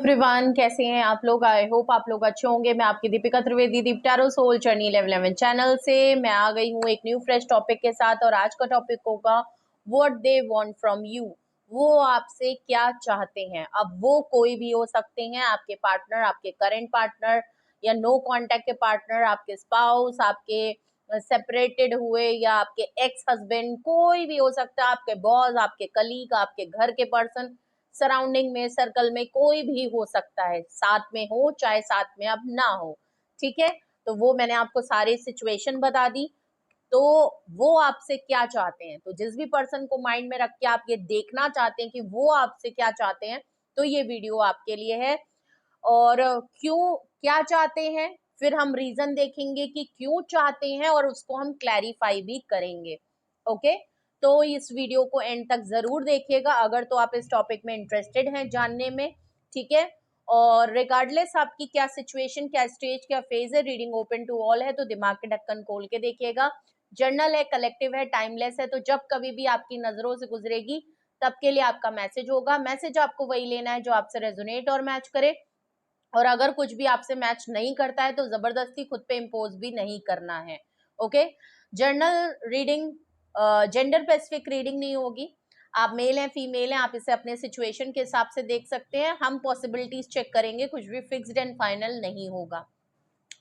Everyone, कैसे हैं आप लोग। आई होप आप लोग अच्छे होंगे। मैं आपकी Deepika Trivedi, Deep tarot soul journey level 11 channel से मैं आ गई हूँ एक न्यू फ्रेश टॉपिक के साथ। और आज का टॉपिक होगा what they want from you. वो आपसे क्या चाहते हैं। अब वो कोई भी हो सकते हैं, आपके पार्टनर, आपके करंट पार्टनर या नो कॉन्टेक्ट के पार्टनर, आपके स्पाउस, आपके सेपरेटेड हुए या आपके एक्स हस्बैंड, कोई भी हो सकता है, आपके बॉस, आपके कलीग, आपके घर के पर्सन, सराउंडिंग में, सर्कल में कोई भी हो सकता है, साथ में हो चाहे साथ में अब ना हो। ठीक है, तो वो मैंने आपको सारी सिचुएशन बता दी। तो वो आपसे क्या चाहते हैं, तो जिस भी पर्सन को माइंड में रख के आप ये देखना चाहते हैं कि वो आपसे क्या चाहते हैं, तो ये वीडियो आपके लिए है। और क्यों क्या चाहते हैं, फिर हम रीजन देखेंगे कि क्यों चाहते हैं और उसको हम क्लैरिफाई भी करेंगे। ओके, तो इस वीडियो को एंड तक जरूर देखिएगा अगर तो आप इस टॉपिक में इंटरेस्टेड हैं जानने में। ठीक है, और रिगार्डलेस आपकी क्या सिचुएशन, क्या स्टेज, क्या फेज है, रीडिंग ओपन टू ऑल है, तो दिमाग के ढक्कन खोल के देखिएगा। जर्नल है, कलेक्टिव है, टाइमलेस है, तो जब कभी भी आपकी नजरों से गुजरेगी तब के लिए आपका मैसेज होगा। मैसेज आपको वही लेना है जो आपसे रेजोनेट और मैच करे, और अगर कुछ भी आपसे मैच नहीं करता है तो जबरदस्ती खुद पे इम्पोज भी नहीं करना है। Okay, journal reading gender specific reading नहीं होगी। आप मेल हैं, फीमेल हैं, आप इसे अपने सिचुएशन के हिसाब से देख सकते हैं। हम पॉसिबिलिटीज चेक करेंगे, कुछ भी फिक्स्ड एंड फाइनल नहीं होगा।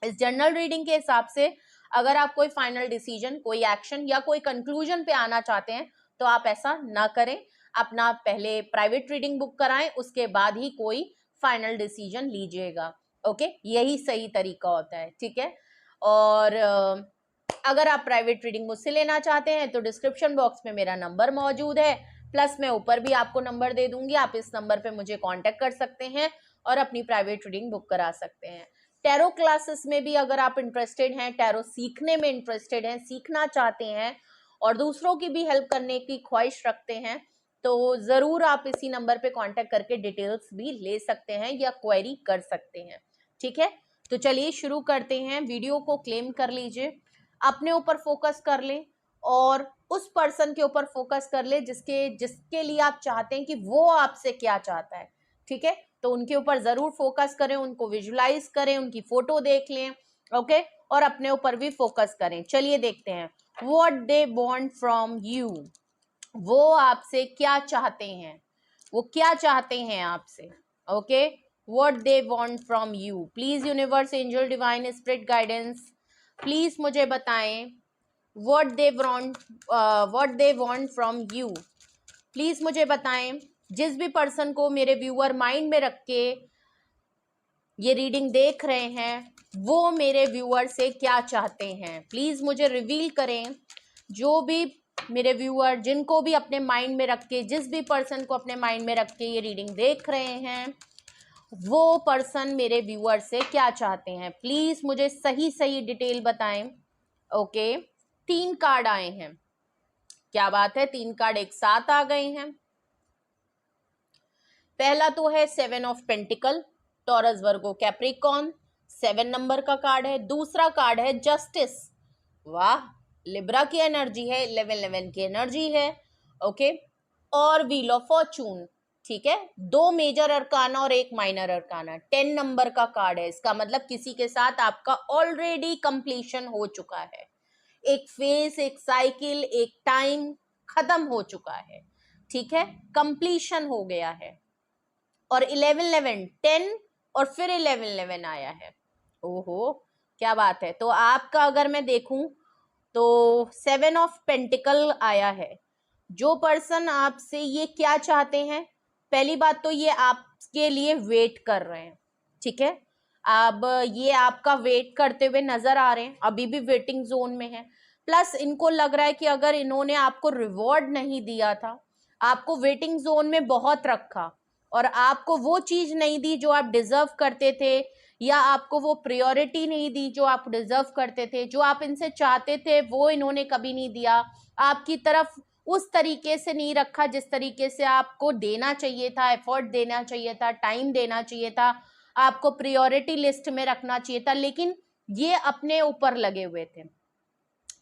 इस जर्नल रीडिंग के हिसाब से अगर आप कोई फाइनल डिसीजन, कोई एक्शन या कोई कंक्लूजन पे आना चाहते हैं तो आप ऐसा ना करें। अपना पहले प्राइवेट रीडिंग बुक कराएं, उसके बाद ही कोई फाइनल डिसीजन लीजिएगा। ओके, यही सही तरीका होता है। ठीक है, और अगर आप प्राइवेट रीडिंग मुझसे लेना चाहते हैं तो डिस्क्रिप्शन बॉक्स में मेरा नंबर मौजूद है, प्लस मैं ऊपर भी आपको नंबर दे दूंगी। आप इस नंबर पे मुझे कांटेक्ट कर सकते हैं और अपनी प्राइवेट रीडिंग बुक करा सकते हैं। टैरो क्लासेस में भी अगर आप इंटरेस्टेड हैं, टैरो सीखने में इंटरेस्टेड हैं, सीखना चाहते हैं और दूसरों की भी हेल्प करने की ख्वाहिश रखते हैं, तो जरूर आप इसी नंबर पे कांटेक्ट करके डिटेल्स भी ले सकते हैं या क्वेरी कर सकते हैं। ठीक है, तो चलिए शुरू करते हैं। वीडियो को क्लेम कर लीजिए, अपने ऊपर फोकस कर लें और उस पर्सन के ऊपर फोकस कर ले जिसके जिसके लिए आप चाहते हैं कि वो आपसे क्या चाहता है। ठीक है, तो उनके ऊपर जरूर फोकस करें, उनको विजुलाइज करें, उनकी फोटो देख लें। ओके, और अपने ऊपर भी फोकस करें। चलिए देखते हैं what they want from you. वो आपसे क्या चाहते हैं, वो क्या चाहते हैं आपसे। Okay, what they want from you. Please universe, angel, divine spirit guidance, please मुझे बताएं what they want from you. Please मुझे बताएं, जिस भी पर्सन को मेरे व्यूअर माइंड में रख के ये रीडिंग देख रहे हैं, वो मेरे व्यूअर से क्या चाहते हैं। प्लीज मुझे रिवील करें। जो भी मेरे व्यूअर, जिनको भी अपने माइंड में रख के, जिस भी पर्सन को अपने माइंड में रख के ये रीडिंग देख रहे हैं, वो पर्सन मेरे व्यूअर से क्या चाहते हैं। प्लीज मुझे सही सही डिटेल बताएं। ओके, 3 कार्ड आए हैं। क्या बात है, 3 कार्ड एक साथ आ गए हैं। पहला तो है 7 of pentacle, taurus, Virgo, Capricorn, 7 number का कार्ड है। दूसरा कार्ड है जस्टिस, वाह, लिब्रा की एनर्जी है, 11 की एनर्जी है। ओके, और व्हील ऑफ फॉर्चून। ठीक है, 2 मेजर अरकाना और 1 माइनर अरकाना, 10 नंबर का कार्ड है। इसका मतलब किसी के साथ आपका ऑलरेडी कंप्लीशन हो चुका है। एक फेज, एक साइकिल, एक टाइम खत्म हो चुका है। ठीक है, कंप्लीशन हो गया है। और 11 10 और फिर 11 आया है। ओहो, क्या बात है। तो आपका अगर मैं देखूं तो 7 ऑफ पेंटिकल आया है। जो पर्सन आपसे ये क्या चाहते हैं, पहली बात तो ये आपके लिए वेट कर रहे हैं। ठीक है, अब ये आपका वेट करते हुए नजर आ रहे हैं, अभी भी वेटिंग जोन में है। प्लस इनको लग रहा है कि अगर इन्होंने आपको रिवॉर्ड नहीं दिया था, आपको वेटिंग जोन में बहुत रखा और आपको वो चीज नहीं दी जो आप डिजर्व करते थे, या आपको वो प्रायोरिटी नहीं दी जो आप डिजर्व करते थे, जो आप इनसे चाहते थे वो इन्होंने कभी नहीं दिया, आपकी तरफ उस तरीके से नहीं रखा जिस तरीके से आपको देना चाहिए था, एफर्ट देना चाहिए था, टाइम देना चाहिए था, आपको प्रायोरिटी लिस्ट में रखना चाहिए था, लेकिन ये अपने ऊपर लगे हुए थे।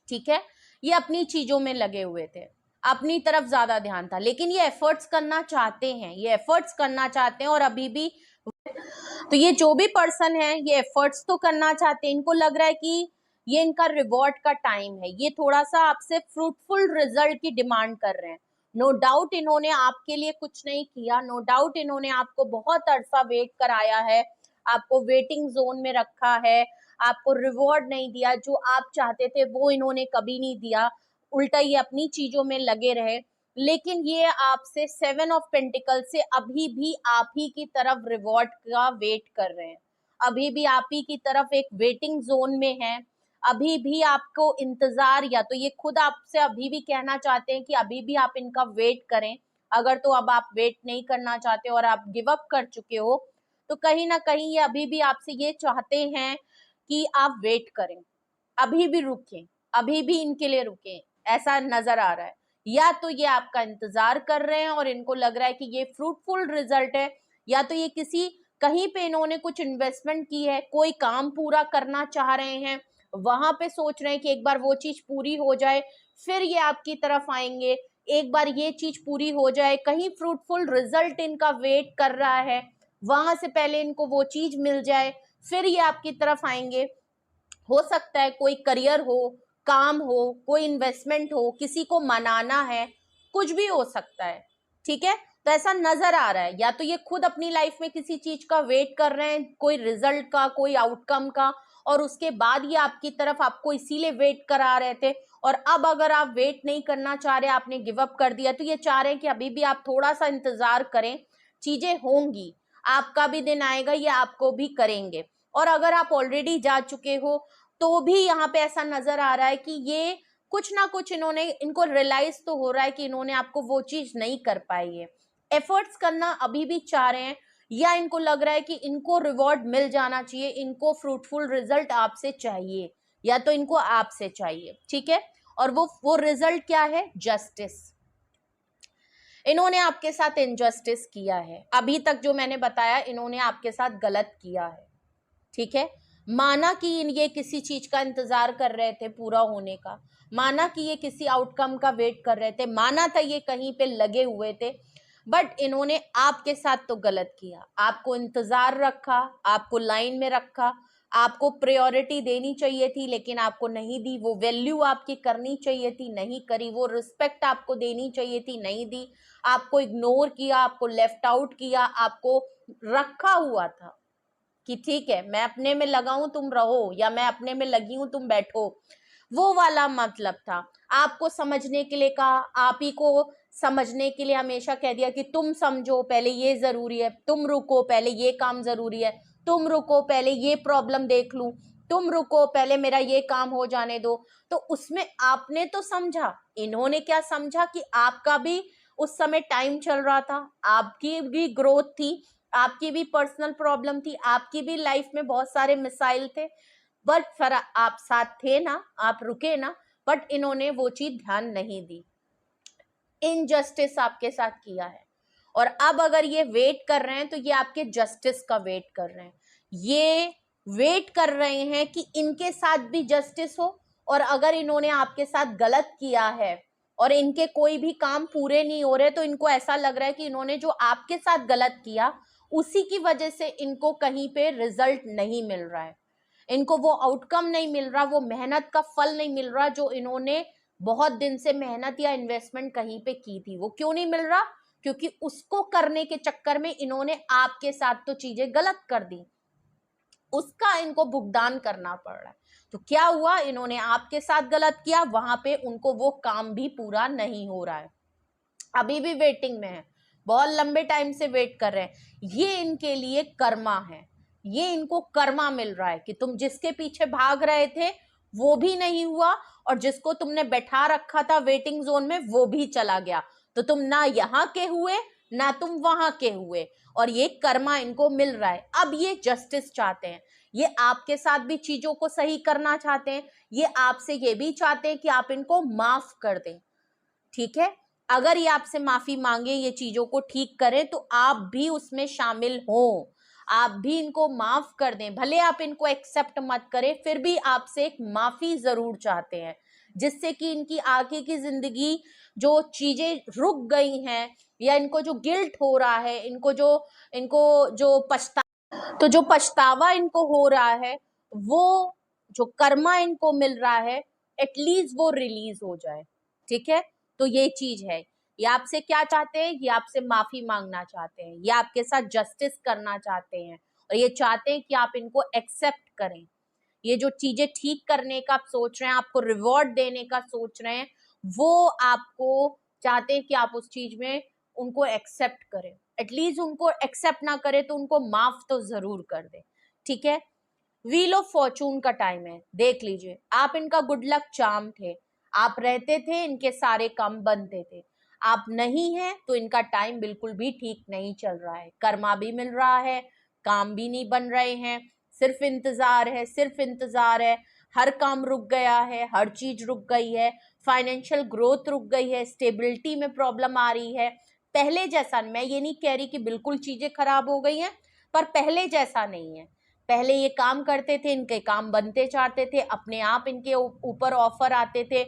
ठीक है, ये अपनी चीजों में लगे हुए थे, अपनी तरफ ज्यादा ध्यान था, लेकिन ये एफर्ट्स करना चाहते हैं, ये एफर्ट्स करना चाहते हैं और अभी भी तो ये जो भी पर्सन है ये एफर्ट्स तो करना चाहते हैं, इनको लग रहा है कि ये इनका रिवॉर्ड का टाइम है, ये थोड़ा सा आपसे फ्रूटफुल रिजल्ट की डिमांड कर रहे हैं। नो डाउट इन्होंने आपके लिए कुछ नहीं किया, नो डाउट इन्होंने आपको बहुत अरसा वेट कराया है, आपको वेटिंग जोन में रखा है, आपको रिवॉर्ड नहीं दिया, जो आप चाहते थे वो इन्होंने कभी नहीं दिया, उल्टा ये अपनी चीजों में लगे रहे। लेकिन ये आपसे 7 ऑफ पेंटिकल से अभी भी आप ही की तरफ रिवॉर्ड का वेट कर रहे हैं, अभी भी आप ही की तरफ एक वेटिंग जोन में है, अभी भी आपको इंतजार, या तो ये खुद आपसे अभी भी कहना चाहते हैं कि अभी भी आप इनका वेट करें। अगर तो अब आप वेट नहीं करना चाहते और आप गिव अप कर चुके हो, तो कहीं ना कहीं ये अभी भी आपसे ये चाहते हैं कि आप वेट करें, अभी भी रुकें, अभी भी इनके लिए रुकें, ऐसा नजर आ रहा है। या तो ये आपका इंतजार कर रहे हैं और इनको लग रहा है कि ये फ्रूटफुल रिजल्ट है, या तो ये किसी कहीं पे इन्होंने कुछ इन्वेस्टमेंट की है, कोई काम पूरा करना चाह रहे हैं, वहां पे सोच रहे हैं कि एक बार वो चीज पूरी हो जाए फिर ये आपकी तरफ आएंगे, एक बार ये चीज पूरी हो जाए, कहीं फ्रूटफुल रिजल्ट इनका वेट कर रहा है, वहां से पहले इनको वो चीज मिल जाए फिर ये आपकी तरफ आएंगे। हो सकता है कोई करियर हो, काम हो, कोई इन्वेस्टमेंट हो, किसी को मनाना है, कुछ भी हो सकता है। ठीक है, तो ऐसा नजर आ रहा है, या तो ये खुद अपनी लाइफ में किसी चीज का वेट कर रहे हैं, कोई रिजल्ट का, कोई आउटकम का, और उसके बाद ये आपकी तरफ आपको इसीलिए वेट करा रहे थे, और अब अगर आप वेट नहीं करना चाह रहे, आपने गिव अप कर दिया, तो ये चाह रहे हैं कि अभी भी आप थोड़ा सा इंतजार करें, चीजें होंगी, आपका भी दिन आएगा, ये आपको भी करेंगे। और अगर आप ऑलरेडी जा चुके हो तो भी यहाँ पे ऐसा नजर आ रहा है कि ये कुछ ना कुछ इन्होंने, इनको रियलाइज तो हो रहा है कि इन्होंने आपको वो चीज नहीं कर पाई है, एफर्ट्स करना अभी भी चाह रहे हैं, या इनको लग रहा है कि इनको रिवॉर्ड मिल जाना चाहिए, इनको फ्रूटफुल रिजल्ट आपसे चाहिए, या तो इनको आपसे चाहिए। ठीक है, और वो रिजल्ट क्या है? जस्टिस। इन्होंने आपके साथ इनजस्टिस किया है, अभी तक जो मैंने बताया इन्होंने आपके साथ गलत किया है। ठीक है, माना कि ये किसी चीज का इंतजार कर रहे थे पूरा होने का, माना कि ये किसी आउटकम का वेट कर रहे थे, माना था ये कहीं पे लगे हुए थे, बट इन्होंने आपके साथ तो गलत किया, आपको इंतजार रखा, आपको लाइन में रखा, आपको प्रायोरिटी देनी चाहिए थी लेकिन आपको नहीं दी, वो वैल्यू आपकी करनी चाहिए थी नहीं करी, वो रिस्पेक्ट आपको देनी चाहिए थी नहीं दी, आपको इग्नोर किया, आपको लेफ्ट आउट किया, आपको रखा हुआ था कि ठीक है मैं अपने में लगा हूं तुम रहो, या मैं अपने में लगी हूं तुम बैठो, वो वाला मतलब था। आपको समझने के लिए कहा, आप ही को समझने के लिए हमेशा कह दिया कि तुम समझो पहले ये जरूरी है, तुम रुको पहले ये काम जरूरी है, तुम रुको पहले ये प्रॉब्लम देख लूं, तुम रुको पहले मेरा ये काम हो जाने दो। तो उसमें आपने तो समझा, इन्होंने क्या समझा कि आपका भी उस समय टाइम चल रहा था, आपकी भी ग्रोथ थी, आपकी भी पर्सनल प्रॉब्लम थी, आपकी भी लाइफ में बहुत सारे मिसाइल थे, बट फिर आप साथ थे ना, आप रुके ना, बट इन्होंने वो चीज ध्यान नहीं दी, इनजस्टिस आपके साथ किया है। और अब अगर ये वेट कर रहे हैं तो ये आपके जस्टिस का वेट कर रहे हैं, ये वेट कर रहे हैं कि इनके साथ भी जस्टिस हो, और अगर इन्होंने आपके साथ गलत किया है और इनके कोई भी काम पूरे नहीं हो रहे, तो इनको ऐसा लग रहा है कि इन्होंने जो आपके साथ गलत किया उसी की वजह से इनको कहीं पे रिजल्ट नहीं मिल रहा है, इनको वो आउटकम नहीं मिल रहा, वो मेहनत का फल नहीं मिल रहा जो इन्होंने बहुत दिन से मेहनत या इन्वेस्टमेंट कहीं पे की थी। वो क्यों नहीं मिल रहा? क्योंकि उसको करने के चक्कर में इन्होंने आपके साथ तो चीजें गलत कर दी, उसका इनको भुगतान करना पड़ रहा है। तो क्या हुआ, इन्होंने आपके साथ गलत किया, वहां पे उनको वो काम भी पूरा नहीं हो रहा है, अभी भी वेटिंग में है, बहुत लंबे टाइम से वेट कर रहे हैं। ये इनके लिए कर्मा है, ये इनको कर्मा मिल रहा है कि तुम जिसके पीछे भाग रहे थे वो भी नहीं हुआ, और जिसको तुमने बैठा रखा था वेटिंग जोन में वो भी चला गया, तो तुम ना यहाँ के हुए ना तुम वहां के हुए, और ये कर्मा इनको मिल रहा है। अब ये जस्टिस चाहते हैं, ये आपके साथ भी चीजों को सही करना चाहते हैं, ये आपसे ये भी चाहते हैं कि आप इनको माफ कर दें। ठीक है, अगर ये आपसे माफी मांगे, ये चीजों को ठीक करें, तो आप भी उसमें शामिल हो, आप भी इनको माफ कर दें, भले आप इनको एक्सेप्ट मत करें, फिर भी आपसे एक माफी जरूर चाहते हैं, जिससे कि इनकी आगे की जिंदगी जो चीजें रुक गई हैं, या इनको जो गिल्ट हो रहा है, इनको जो पछतावा इनको हो रहा है, वो जो कर्मा इनको मिल रहा है, एटलीस्ट वो रिलीज हो जाए। ठीक है, तो ये चीज है। ये आपसे क्या चाहते हैं? ये आपसे माफी मांगना चाहते हैं, ये आपके साथ जस्टिस करना चाहते हैं, और ये चाहते हैं कि आप इनको एक्सेप्ट करें। ये जो चीजें ठीक करने का आप सोच रहे हैं, आपको रिवॉर्ड देने का सोच रहे हैं, वो आपको चाहते हैं कि आप उस चीज में उनको एक्सेप्ट करें। एटलीस्ट उनको एक्सेप्ट ना करें तो उनको माफ तो जरूर कर दे। ठीक है, व्हील ऑफ फॉर्चून का टाइम है, देख लीजिए। आप इनका गुड लक चार्म थे, आप रहते थे, इनके सारे काम बनते थे। आप नहीं है तो इनका टाइम बिल्कुल भी ठीक नहीं चल रहा है। कर्मा भी मिल रहा है, काम भी नहीं बन रहे हैं, सिर्फ इंतजार है, सिर्फ इंतजार है। हर काम रुक गया है, हर चीज रुक गई है, फाइनेंशियल ग्रोथ रुक गई है, स्टेबिलिटी में प्रॉब्लम आ रही है। पहले जैसा, मैं ये नहीं कह रही कि बिल्कुल चीजें खराब हो गई हैं, पर पहले जैसा नहीं है। पहले ये काम करते थे, इनके काम बनते चाहते थे, अपने आप इनके ऊपर ऑफर आते थे,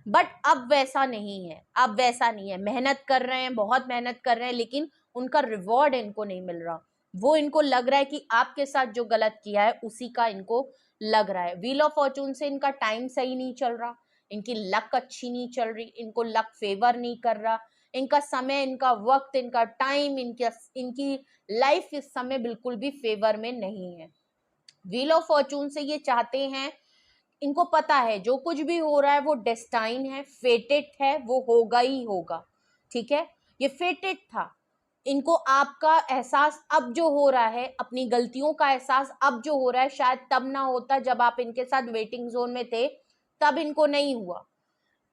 बट अब वैसा नहीं है। अब वैसा नहीं है, मेहनत कर रहे हैं, बहुत मेहनत कर रहे हैं, लेकिन उनका रिवॉर्ड इनको नहीं मिल रहा। वो इनको लग रहा है कि आपके साथ जो गलत किया है उसी का इनको लग रहा है। व्हील ऑफ फॉर्चून से इनका टाइम सही नहीं चल रहा, इनकी लक अच्छी नहीं चल रही, इनको लक फेवर नहीं कर रहा, इनका समय, इनका वक्त, इनका टाइम, इनकी लाइफ इस समय बिल्कुल भी फेवर में नहीं है। व्हील ऑफ फॉर्चून से ये चाहते हैं, इनको पता है जो कुछ भी हो रहा है वो डेस्टाइन है, फेटेड है, वो होगा ही होगा। ठीक है, ये फेटेड था। इनको आपका एहसास अब जो हो रहा है, अपनी गलतियों का एहसास अब जो हो रहा है, शायद तब ना होता जब आप इनके साथ वेटिंग जोन में थे, तब इनको नहीं हुआ।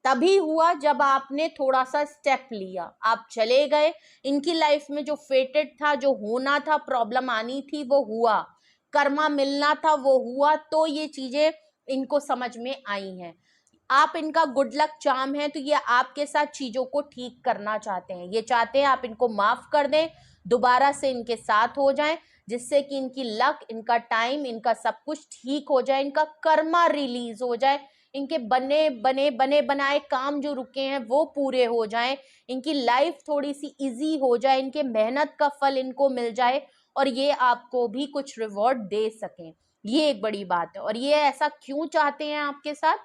तभी हुआ जब आपने थोड़ा सा स्टेप लिया, आप चले गए। इनकी लाइफ में जो फेटेड था, जो होना था, प्रॉब्लम आनी थी, वो हुआ। कर्मा मिलना था, वो हुआ। तो ये चीजें इनको समझ में आई हैं। आप इनका गुड लक चार्म है, तो ये आपके साथ चीजों को ठीक करना चाहते हैं। ये चाहते हैं आप इनको माफ कर दें, दोबारा से इनके साथ हो जाएं, जिससे कि इनकी लक, इनका टाइम, इनका सब कुछ ठीक हो जाए, इनका कर्मा रिलीज हो जाए, इनके बने बनाए काम जो रुके हैं वो पूरे हो जाएं, इनकी लाइफ थोड़ी सी इजी हो जाए, इनके मेहनत का फल इनको मिल जाए, और ये आपको भी कुछ रिवॉर्ड दे सकें। ये एक बड़ी बात है। और ये ऐसा क्यों चाहते हैं आपके साथ?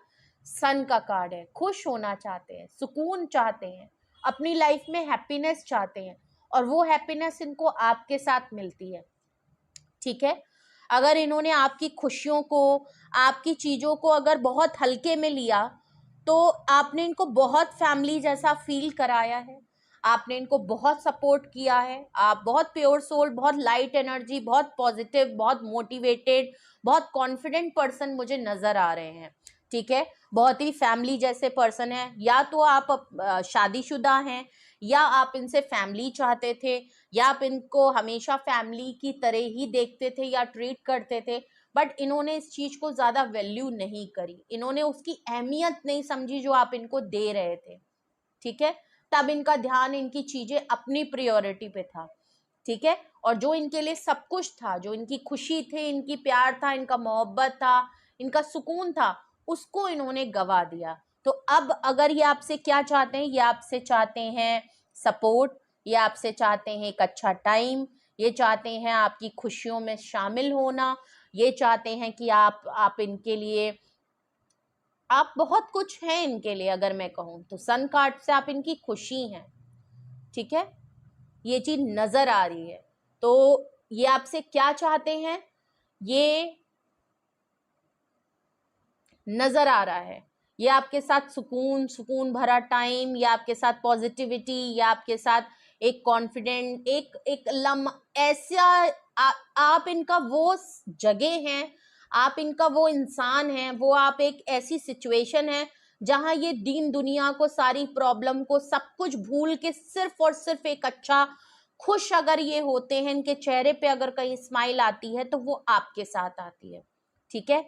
सन का कार्ड है, खुश होना चाहते हैं, सुकून चाहते हैं, अपनी लाइफ में हैप्पीनेस चाहते हैं, और वो हैप्पीनेस इनको आपके साथ मिलती है। ठीक है, अगर इन्होंने आपकी खुशियों को, आपकी चीजों को अगर बहुत हल्के में लिया, तो आपने इनको बहुत फैमिली जैसा फील कराया है, आपने इनको बहुत सपोर्ट किया है। आप बहुत प्योर सोल, बहुत लाइट एनर्जी, बहुत पॉजिटिव, बहुत मोटिवेटेड, बहुत कॉन्फिडेंट पर्सन मुझे नजर आ रहे हैं। ठीक है, बहुत ही फैमिली जैसे पर्सन है। या तो आप शादीशुदा हैं, या आप इनसे फैमिली चाहते थे, या आप इनको हमेशा फैमिली की तरह ही देखते थे या ट्रीट करते थे, बट इन्होंने इस चीज को ज्यादा वैल्यू नहीं करी, इन्होंने उसकी अहमियत नहीं समझी जो आप इनको दे रहे थे। ठीक है, तब इनका ध्यान, इनकी चीजें अपनी प्रायोरिटी पे था। ठीक है, और जो इनके लिए सब कुछ था, जो इनकी खुशी थी, इनकी प्यार था, इनका मोहब्बत था, इनका सुकून था, उसको इन्होंने गवा दिया। तो अब अगर ये आपसे क्या चाहते हैं? ये आपसे चाहते हैं सपोर्ट, ये आपसे चाहते हैं एक अच्छा टाइम, ये चाहते हैं आपकी खुशियों में शामिल होना, ये चाहते हैं कि आप इनके लिए, आप बहुत कुछ हैं इनके लिए। अगर मैं कहूँ तो सन कार्ड से आप इनकी खुशी हैं। ठीक है, ये चीज नजर आ रही है। तो ये आपसे क्या चाहते हैं, ये नजर आ रहा है। ये आपके साथ सुकून, सुकून भरा टाइम, या आपके साथ पॉजिटिविटी, या आपके साथ एक कॉन्फिडेंट, एक ऐसा आप इनका वो जगह हैं, आप इनका वो इंसान हैं, वो आप एक ऐसी सिचुएशन है जहां ये दीन दुनिया को, सारी प्रॉब्लम को, सब कुछ भूल के सिर्फ और सिर्फ एक अच्छा, खुश अगर ये होते हैं, इनके चेहरे पे अगर कहीं स्माइल आती है तो वो आपके साथ आती है। ठीक है,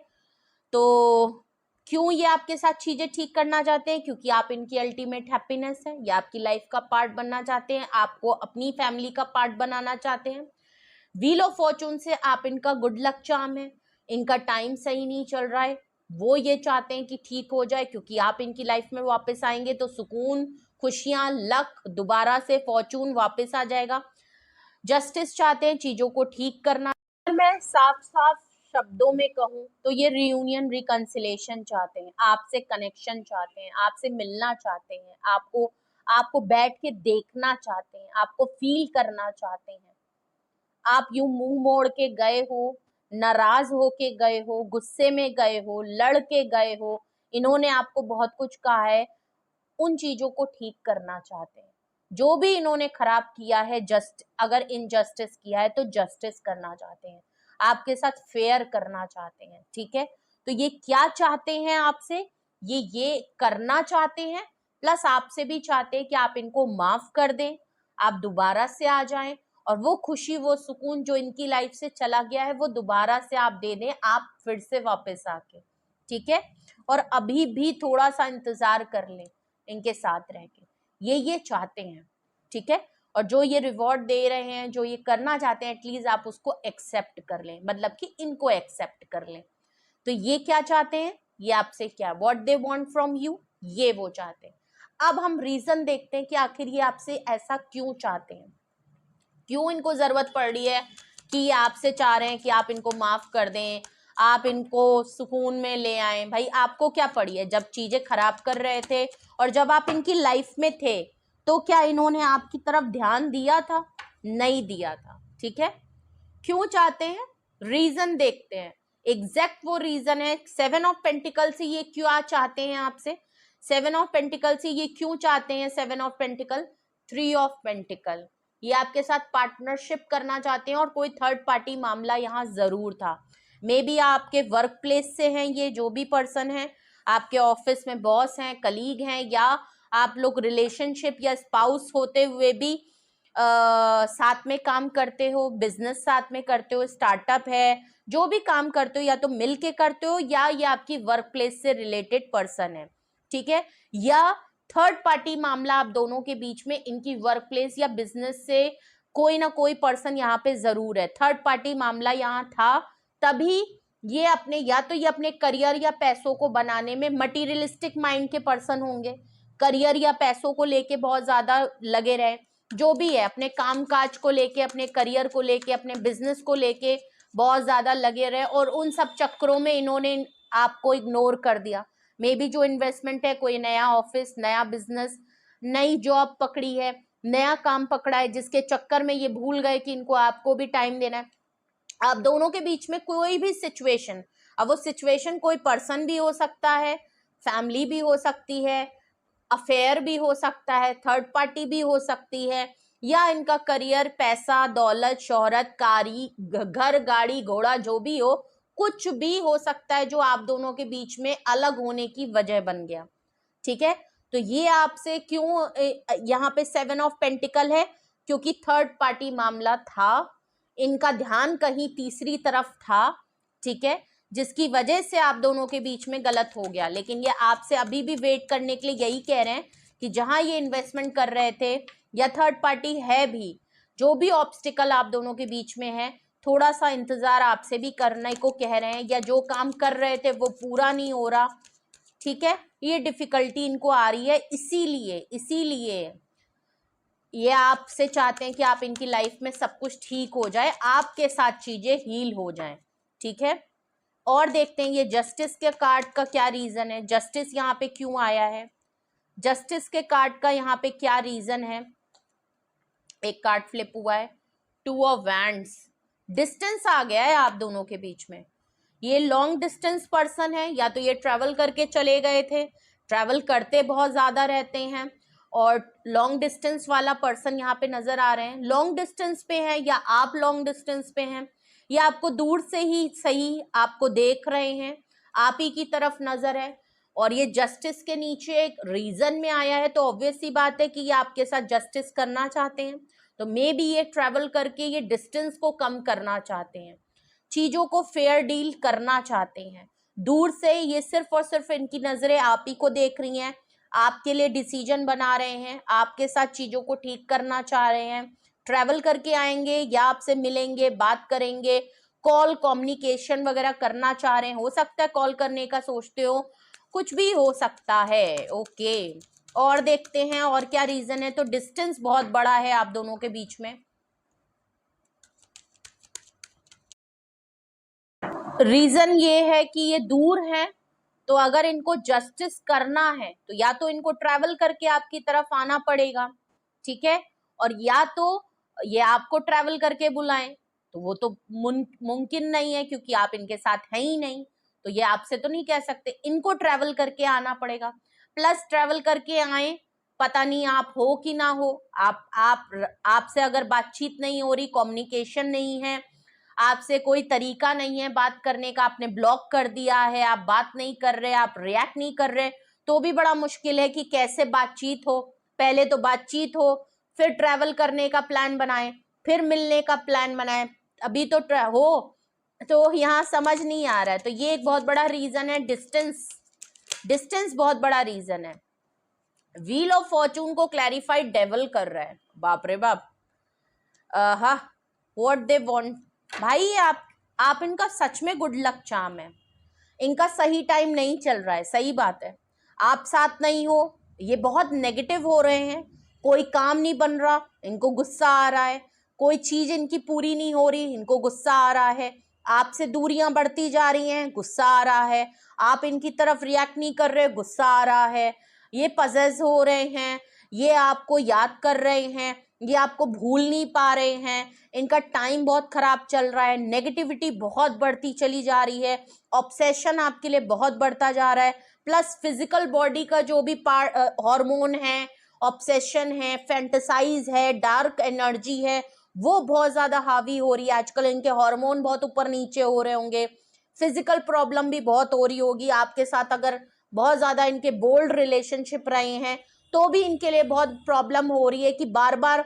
तो क्यों ये आपके साथ चीजें ठीक करना चाहते हैं? क्योंकि आप इनकी अल्टीमेट हैप्पीनेस है, या आपकी लाइफ का पार्ट बनना चाहते हैं, आपको अपनी फैमिली का पार्ट बनाना चाहते हैं। व्हील ऑफ फॉर्चून से आप इनका गुड लक चार्म है, इनका टाइम सही नहीं चल रहा है, वो ये चाहते हैं कि ठीक हो जाए, क्योंकि आप इनकी लाइफ में वापस आएंगे तो सुकून, खुशियां, लक, दोबारा से फॉर्चून वापस आ जाएगा। जस्टिस चाहते हैं, चीजों को ठीक करना। अगर मैं साफ साफ शब्दों में कहूं तो ये रियूनियन, रिकंसिलेशन चाहते हैं, आपसे कनेक्शन चाहते हैं, आपसे मिलना चाहते हैं, आपको आपको बैठ के देखना चाहते हैं, आपको फील करना चाहते हैं। आप यूं मुंह मोड़ के गए हो, नाराज हो के गए हो, गुस्से में गए हो, लड़ के गए हो, इन्होंने आपको बहुत कुछ कहा है, उन चीजों को ठीक करना चाहते हैं। जो भी इन्होंने खराब किया है, अगर इनजस्टिस किया है तो जस्टिस करना चाहते हैं, आपके साथ फेयर करना चाहते हैं। ठीक है, तो ये क्या चाहते हैं आपसे, ये करना चाहते हैं, प्लस आपसे भी चाहते हैं कि आप इनको माफ कर दें, आप दोबारा से आ जाएं, और वो खुशी, वो सुकून जो इनकी लाइफ से चला गया है वो दोबारा से आप दे दें, आप फिर से वापस आके। ठीक है, और अभी भी थोड़ा सा इंतजार कर लें इनके साथ रह के, ये चाहते हैं। ठीक है, और जो ये रिवॉर्ड दे रहे हैं, जो ये करना चाहते हैं, एटलीस्ट आप उसको एक्सेप्ट कर लें, मतलब कि इनको एक्सेप्ट कर लें। तो ये क्या चाहते हैं, ये आपसे क्या, what they want from you, ये वो चाहते हैं। अब हम रीजन देखते हैं कि आखिर ये आपसे ऐसा क्यों चाहते हैं, क्यों इनको जरूरत पड़ रही है कि ये आपसे चाह रहे हैं कि आप इनको माफ कर दें, आप इनको सुकून में ले आए। भाई आपको क्या पड़ी है, जब चीजें खराब कर रहे थे और जब आप इनकी लाइफ में थे तो क्या इन्होंने आपकी तरफ ध्यान दिया था, नहीं दिया था। ठीक है, क्यों चाहते हैं, रीजन देखते हैं, एग्जैक्ट वो रीजन है। 7 ऑफ पेंटिकल से ये क्यों चाहते हैं आपसे, 7 ऑफ पेंटिकल से ये क्यों चाहते हैं, 7 ऑफ पेंटिकल, 3 ऑफ पेंटिकल, ये आपके साथ पार्टनरशिप करना चाहते हैं और कोई थर्ड पार्टी मामला यहाँ जरूर था। मे बी आपके वर्क प्लेस से हैं, ये जो भी पर्सन है, आपके ऑफिस में बॉस हैं, कलीग हैं, या आप लोग रिलेशनशिप या स्पाउस होते हुए भी साथ में काम करते हो, बिजनेस साथ में करते हो, स्टार्टअप है, जो भी काम करते हो या तो मिल के करते हो या ये आपकी वर्क प्लेस से रिलेटेड पर्सन है। ठीक है, या थर्ड पार्टी मामला आप दोनों के बीच में इनकी वर्क प्लेस या बिजनेस से कोई ना कोई पर्सन यहाँ पे जरूर है, थर्ड पार्टी मामला यहाँ था, तभी ये अपने, या तो ये अपने करियर या पैसों को बनाने में मटीरियलिस्टिक माइंड के पर्सन होंगे, करियर या पैसों को लेके बहुत ज्यादा लगे रहे, जो भी है, अपने काम काज को लेके, अपने करियर को लेके, अपने बिजनेस को लेके बहुत ज्यादा लगे रहे, और उन सब चक्करों में इन्होंने आपको इग्नोर कर दिया। मे बी जो इन्वेस्टमेंट है, कोई नया ऑफिस, नया बिजनेस, नई जॉब पकड़ी है, नया काम पकड़ा है, जिसके चक्कर में ये भूल गए कि इनको आपको भी टाइम देना है। आप दोनों के बीच में कोई भी सिचुएशन, अब वो सिचुएशन कोई पर्सन भी हो सकता है, फैमिली भी हो सकती है, अफेयर भी हो सकता है, थर्ड पार्टी भी हो सकती है, या इनका करियर, पैसा, दौलत, शोहरत, कारी, घर, गाड़ी, घोड़ा, जो भी हो, कुछ भी हो सकता है जो आप दोनों के बीच में अलग होने की वजह बन गया। ठीक है, तो ये आपसे क्यों यहाँ पे 7 ऑफ पेंटिकल है, क्योंकि थर्ड पार्टी मामला था, इनका ध्यान कहीं तीसरी तरफ था। ठीक है, जिसकी वजह से आप दोनों के बीच में गलत हो गया, लेकिन ये आपसे अभी भी वेट करने के लिए यही कह रहे हैं कि जहां ये इन्वेस्टमेंट कर रहे थे, या थर्ड पार्टी है भी, जो भी ऑब्स्टिकल आप दोनों के बीच में है, थोड़ा सा इंतजार आपसे भी करने को कह रहे हैं, या जो काम कर रहे थे वो पूरा नहीं हो रहा। ठीक है, ये डिफिकल्टी इनको आ रही है, इसीलिए ये आपसे चाहते हैं कि आप इनकी लाइफ में सब कुछ ठीक हो जाए, आपके साथ चीजें हील हो जाएं। ठीक है, और देखते हैं ये जस्टिस के कार्ड का क्या रीजन है, जस्टिस यहाँ पे क्यों आया है, जस्टिस के कार्ड का यहाँ पे क्या रीजन है। एक कार्ड फ्लिप हुआ है, 2 ऑफ वैंड्स, डिस्टेंस आ गया है आप दोनों के बीच में। ये लॉन्ग डिस्टेंस पर्सन है, या तो ये ट्रेवल करके चले गए थे, ट्रेवल करते बहुत ज्यादा रहते हैं, और लॉन्ग डिस्टेंस वाला पर्सन यहाँ पे नजर आ रहे हैं, लॉन्ग डिस्टेंस पे है, या आप लॉन्ग डिस्टेंस पे हैं, या आपको दूर से ही सही आपको देख रहे हैं, आप ही की तरफ नजर है, और ये जस्टिस के नीचे एक रीजन में आया है, तो ऑब्वियस सी बात है कि ये आपके साथ जस्टिस करना चाहते हैं। तो मे बी ये ट्रेवल करके ये डिस्टेंस को कम करना चाहते हैं, चीजों को फेयर डील करना चाहते हैं। दूर से ये सिर्फ और सिर्फ इनकी नजरें आप ही को देख रही हैं, आपके लिए डिसीजन बना रहे हैं, आपके साथ चीजों को ठीक करना चाह रहे हैं, ट्रैवल करके आएंगे या आपसे मिलेंगे, बात करेंगे, कॉल कम्युनिकेशन वगैरह करना चाह रहे हैं, हो सकता है कॉल करने का सोचते हो, कुछ भी हो सकता है। ओके, और देखते हैं और क्या रीजन है। तो डिस्टेंस बहुत बड़ा है आप दोनों के बीच में। रीजन ये है कि ये दूर है, तो अगर इनको जस्टिस करना है तो या तो इनको ट्रैवल करके आपकी तरफ आना पड़ेगा, ठीक है, और या तो ये आपको ट्रैवल करके बुलाएं, तो वो तो मुमकिन नहीं है क्योंकि आप इनके साथ हैं ही नहीं, तो ये आपसे तो नहीं कह सकते, इनको ट्रैवल करके आना पड़ेगा। प्लस ट्रैवल करके आए, पता नहीं आप हो कि ना हो, आपसे अगर बातचीत नहीं हो रही, कम्युनिकेशन नहीं है, आपसे कोई तरीका नहीं है बात करने का, आपने ब्लॉक कर दिया है, आप बात नहीं कर रहे, आप रिएक्ट नहीं कर रहे, तो भी बड़ा मुश्किल है कि कैसे बातचीत हो। पहले तो बातचीत हो, फिर ट्रैवल करने का प्लान बनाए, फिर मिलने का प्लान बनाए, अभी तो हो, तो यहाँ समझ नहीं आ रहा है। तो ये एक बहुत बड़ा रीजन है, डिस्टेंस बहुत बड़ा रीजन है। व्हील ऑफ फॉर्चून को क्लैरिफाइड डेविल कर रहा है, बाप रे बाप। हाँ, व्हाट दे वांट, भाई आप इनका सच में गुड लक चार्म है, इनका सही टाइम नहीं चल रहा है, सही बात है, आप साथ नहीं हो, ये बहुत नेगेटिव हो रहे हैं, कोई काम नहीं बन रहा, इनको गुस्सा आ रहा है, कोई चीज इनकी पूरी नहीं हो रही, इनको गुस्सा आ रहा है, आपसे दूरियां बढ़ती जा रही हैं, गुस्सा आ रहा है, आप इनकी तरफ रिएक्ट नहीं कर रहे, गुस्सा आ रहा है, ये पजेस हो रहे हैं, ये आपको याद कर रहे हैं, ये आपको भूल नहीं पा रहे हैं, इनका टाइम बहुत खराब चल रहा है, नेगेटिविटी बहुत बढ़ती चली जा रही है, ऑब्सेशन आपके लिए बहुत बढ़ता जा रहा है, प्लस फिजिकल बॉडी का जो भी पार्ट हार्मोन है, ऑब्सेशन है, फैंटेसाइज है, डार्क एनर्जी है, वो बहुत ज्यादा हावी हो रही है आजकल, इनके हार्मोन बहुत ऊपर नीचे हो रहे होंगे, फिजिकल प्रॉब्लम भी बहुत हो रही होगी आपके साथ, अगर बहुत ज्यादा इनके बोल्ड रिलेशनशिप रहे हैं तो भी इनके लिए बहुत प्रॉब्लम हो रही है कि बार बार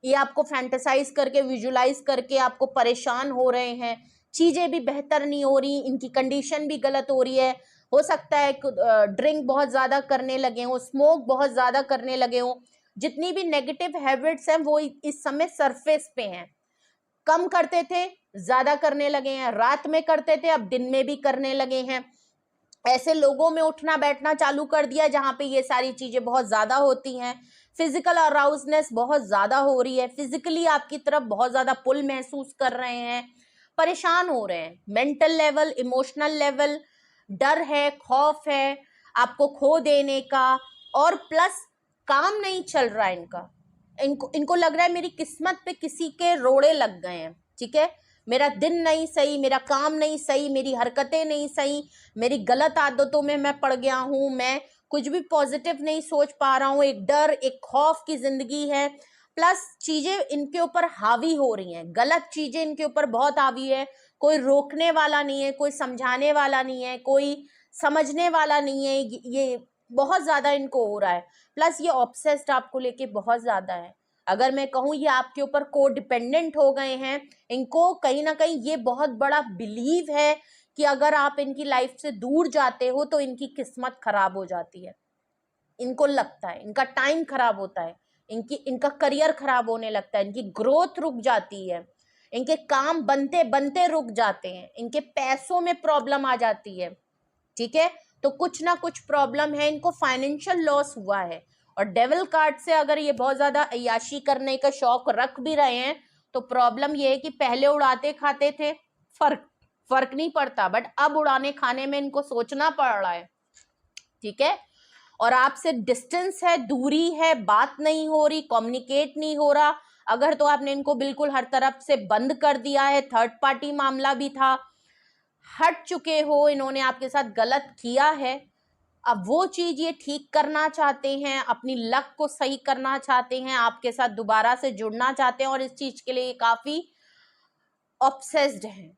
ये आपको फैंटेसाइज करके, विजुलाइज करके आपको परेशान हो रहे हैं, चीजें भी बेहतर नहीं हो रही, इनकी कंडीशन भी गलत हो रही है, हो सकता है ड्रिंक बहुत ज्यादा करने लगे हो, स्मोक बहुत ज्यादा करने लगे हो, जितनी भी नेगेटिव हैबिट्स हैं वो इस समय सरफेस पे हैं, कम करते थे ज्यादा करने लगे हैं, रात में करते थे अब दिन में भी करने लगे हैं, ऐसे लोगों में उठना बैठना चालू कर दिया जहां पे ये सारी चीजें बहुत ज्यादा होती हैं, फिजिकल अराउजनेस बहुत ज्यादा हो रही है, फिजिकली आपकी तरफ बहुत ज्यादा पुल महसूस कर रहे हैं, परेशान हो रहे हैं, मेंटल लेवल, इमोशनल लेवल, डर है, खौफ है आपको खो देने का, और प्लस काम नहीं चल रहा है इनका, इनको लग रहा है मेरी किस्मत पे किसी के रोड़े लग गए हैं, ठीक है, मेरा दिन नहीं सही, मेरा काम नहीं सही, मेरी हरकतें नहीं सही, मेरी गलत आदतों में मैं पड़ गया हूँ, मैं कुछ भी पॉजिटिव नहीं सोच पा रहा हूँ, एक डर, एक खौफ की जिंदगी है, प्लस चीजें इनके ऊपर हावी हो रही हैं, गलत चीजें इनके ऊपर बहुत हावी है, कोई रोकने वाला नहीं है, कोई समझाने वाला नहीं है, कोई समझने वाला नहीं है, ये बहुत ज्यादा इनको हो रहा है, प्लस ये ऑब्सेस्ड आपको लेके बहुत ज्यादा है, अगर मैं कहूँ ये आपके ऊपर को डिपेंडेंट हो गए हैं, इनको कहीं ना कहीं ये बहुत बड़ा बिलीव है कि अगर आप इनकी लाइफ से दूर जाते हो तो इनकी किस्मत खराब हो जाती है, इनको लगता है इनका टाइम खराब होता है, इनका करियर खराब होने लगता है, इनकी ग्रोथ रुक जाती है, इनके काम बनते बनते रुक जाते हैं, इनके पैसों में प्रॉब्लम आ जाती है, ठीक है, तो कुछ ना कुछ प्रॉब्लम है, इनको फाइनेंशियल लॉस हुआ है, और डेविल कार्ड से अगर ये बहुत ज्यादा अय्याशी करने का शौक रख भी रहे हैं तो प्रॉब्लम ये है कि पहले उड़ाते खाते थे, फर्क नहीं पड़ता, बट अब उड़ाने खाने में इनको सोचना पड़ रहा है, ठीक है, और आपसे डिस्टेंस है, दूरी है, बात नहीं हो रही, कम्युनिकेट नहीं हो रहा, अगर तो आपने इनको बिल्कुल हर तरफ से बंद कर दिया है, थर्ड पार्टी मामला भी था, हट चुके हो, इन्होंने आपके साथ गलत किया है, अब वो चीज ये ठीक करना चाहते हैं, अपनी लक को सही करना चाहते हैं, आपके साथ दोबारा से जुड़ना चाहते हैं, और इस चीज के लिए काफी ऑब्सेस्ड हैं,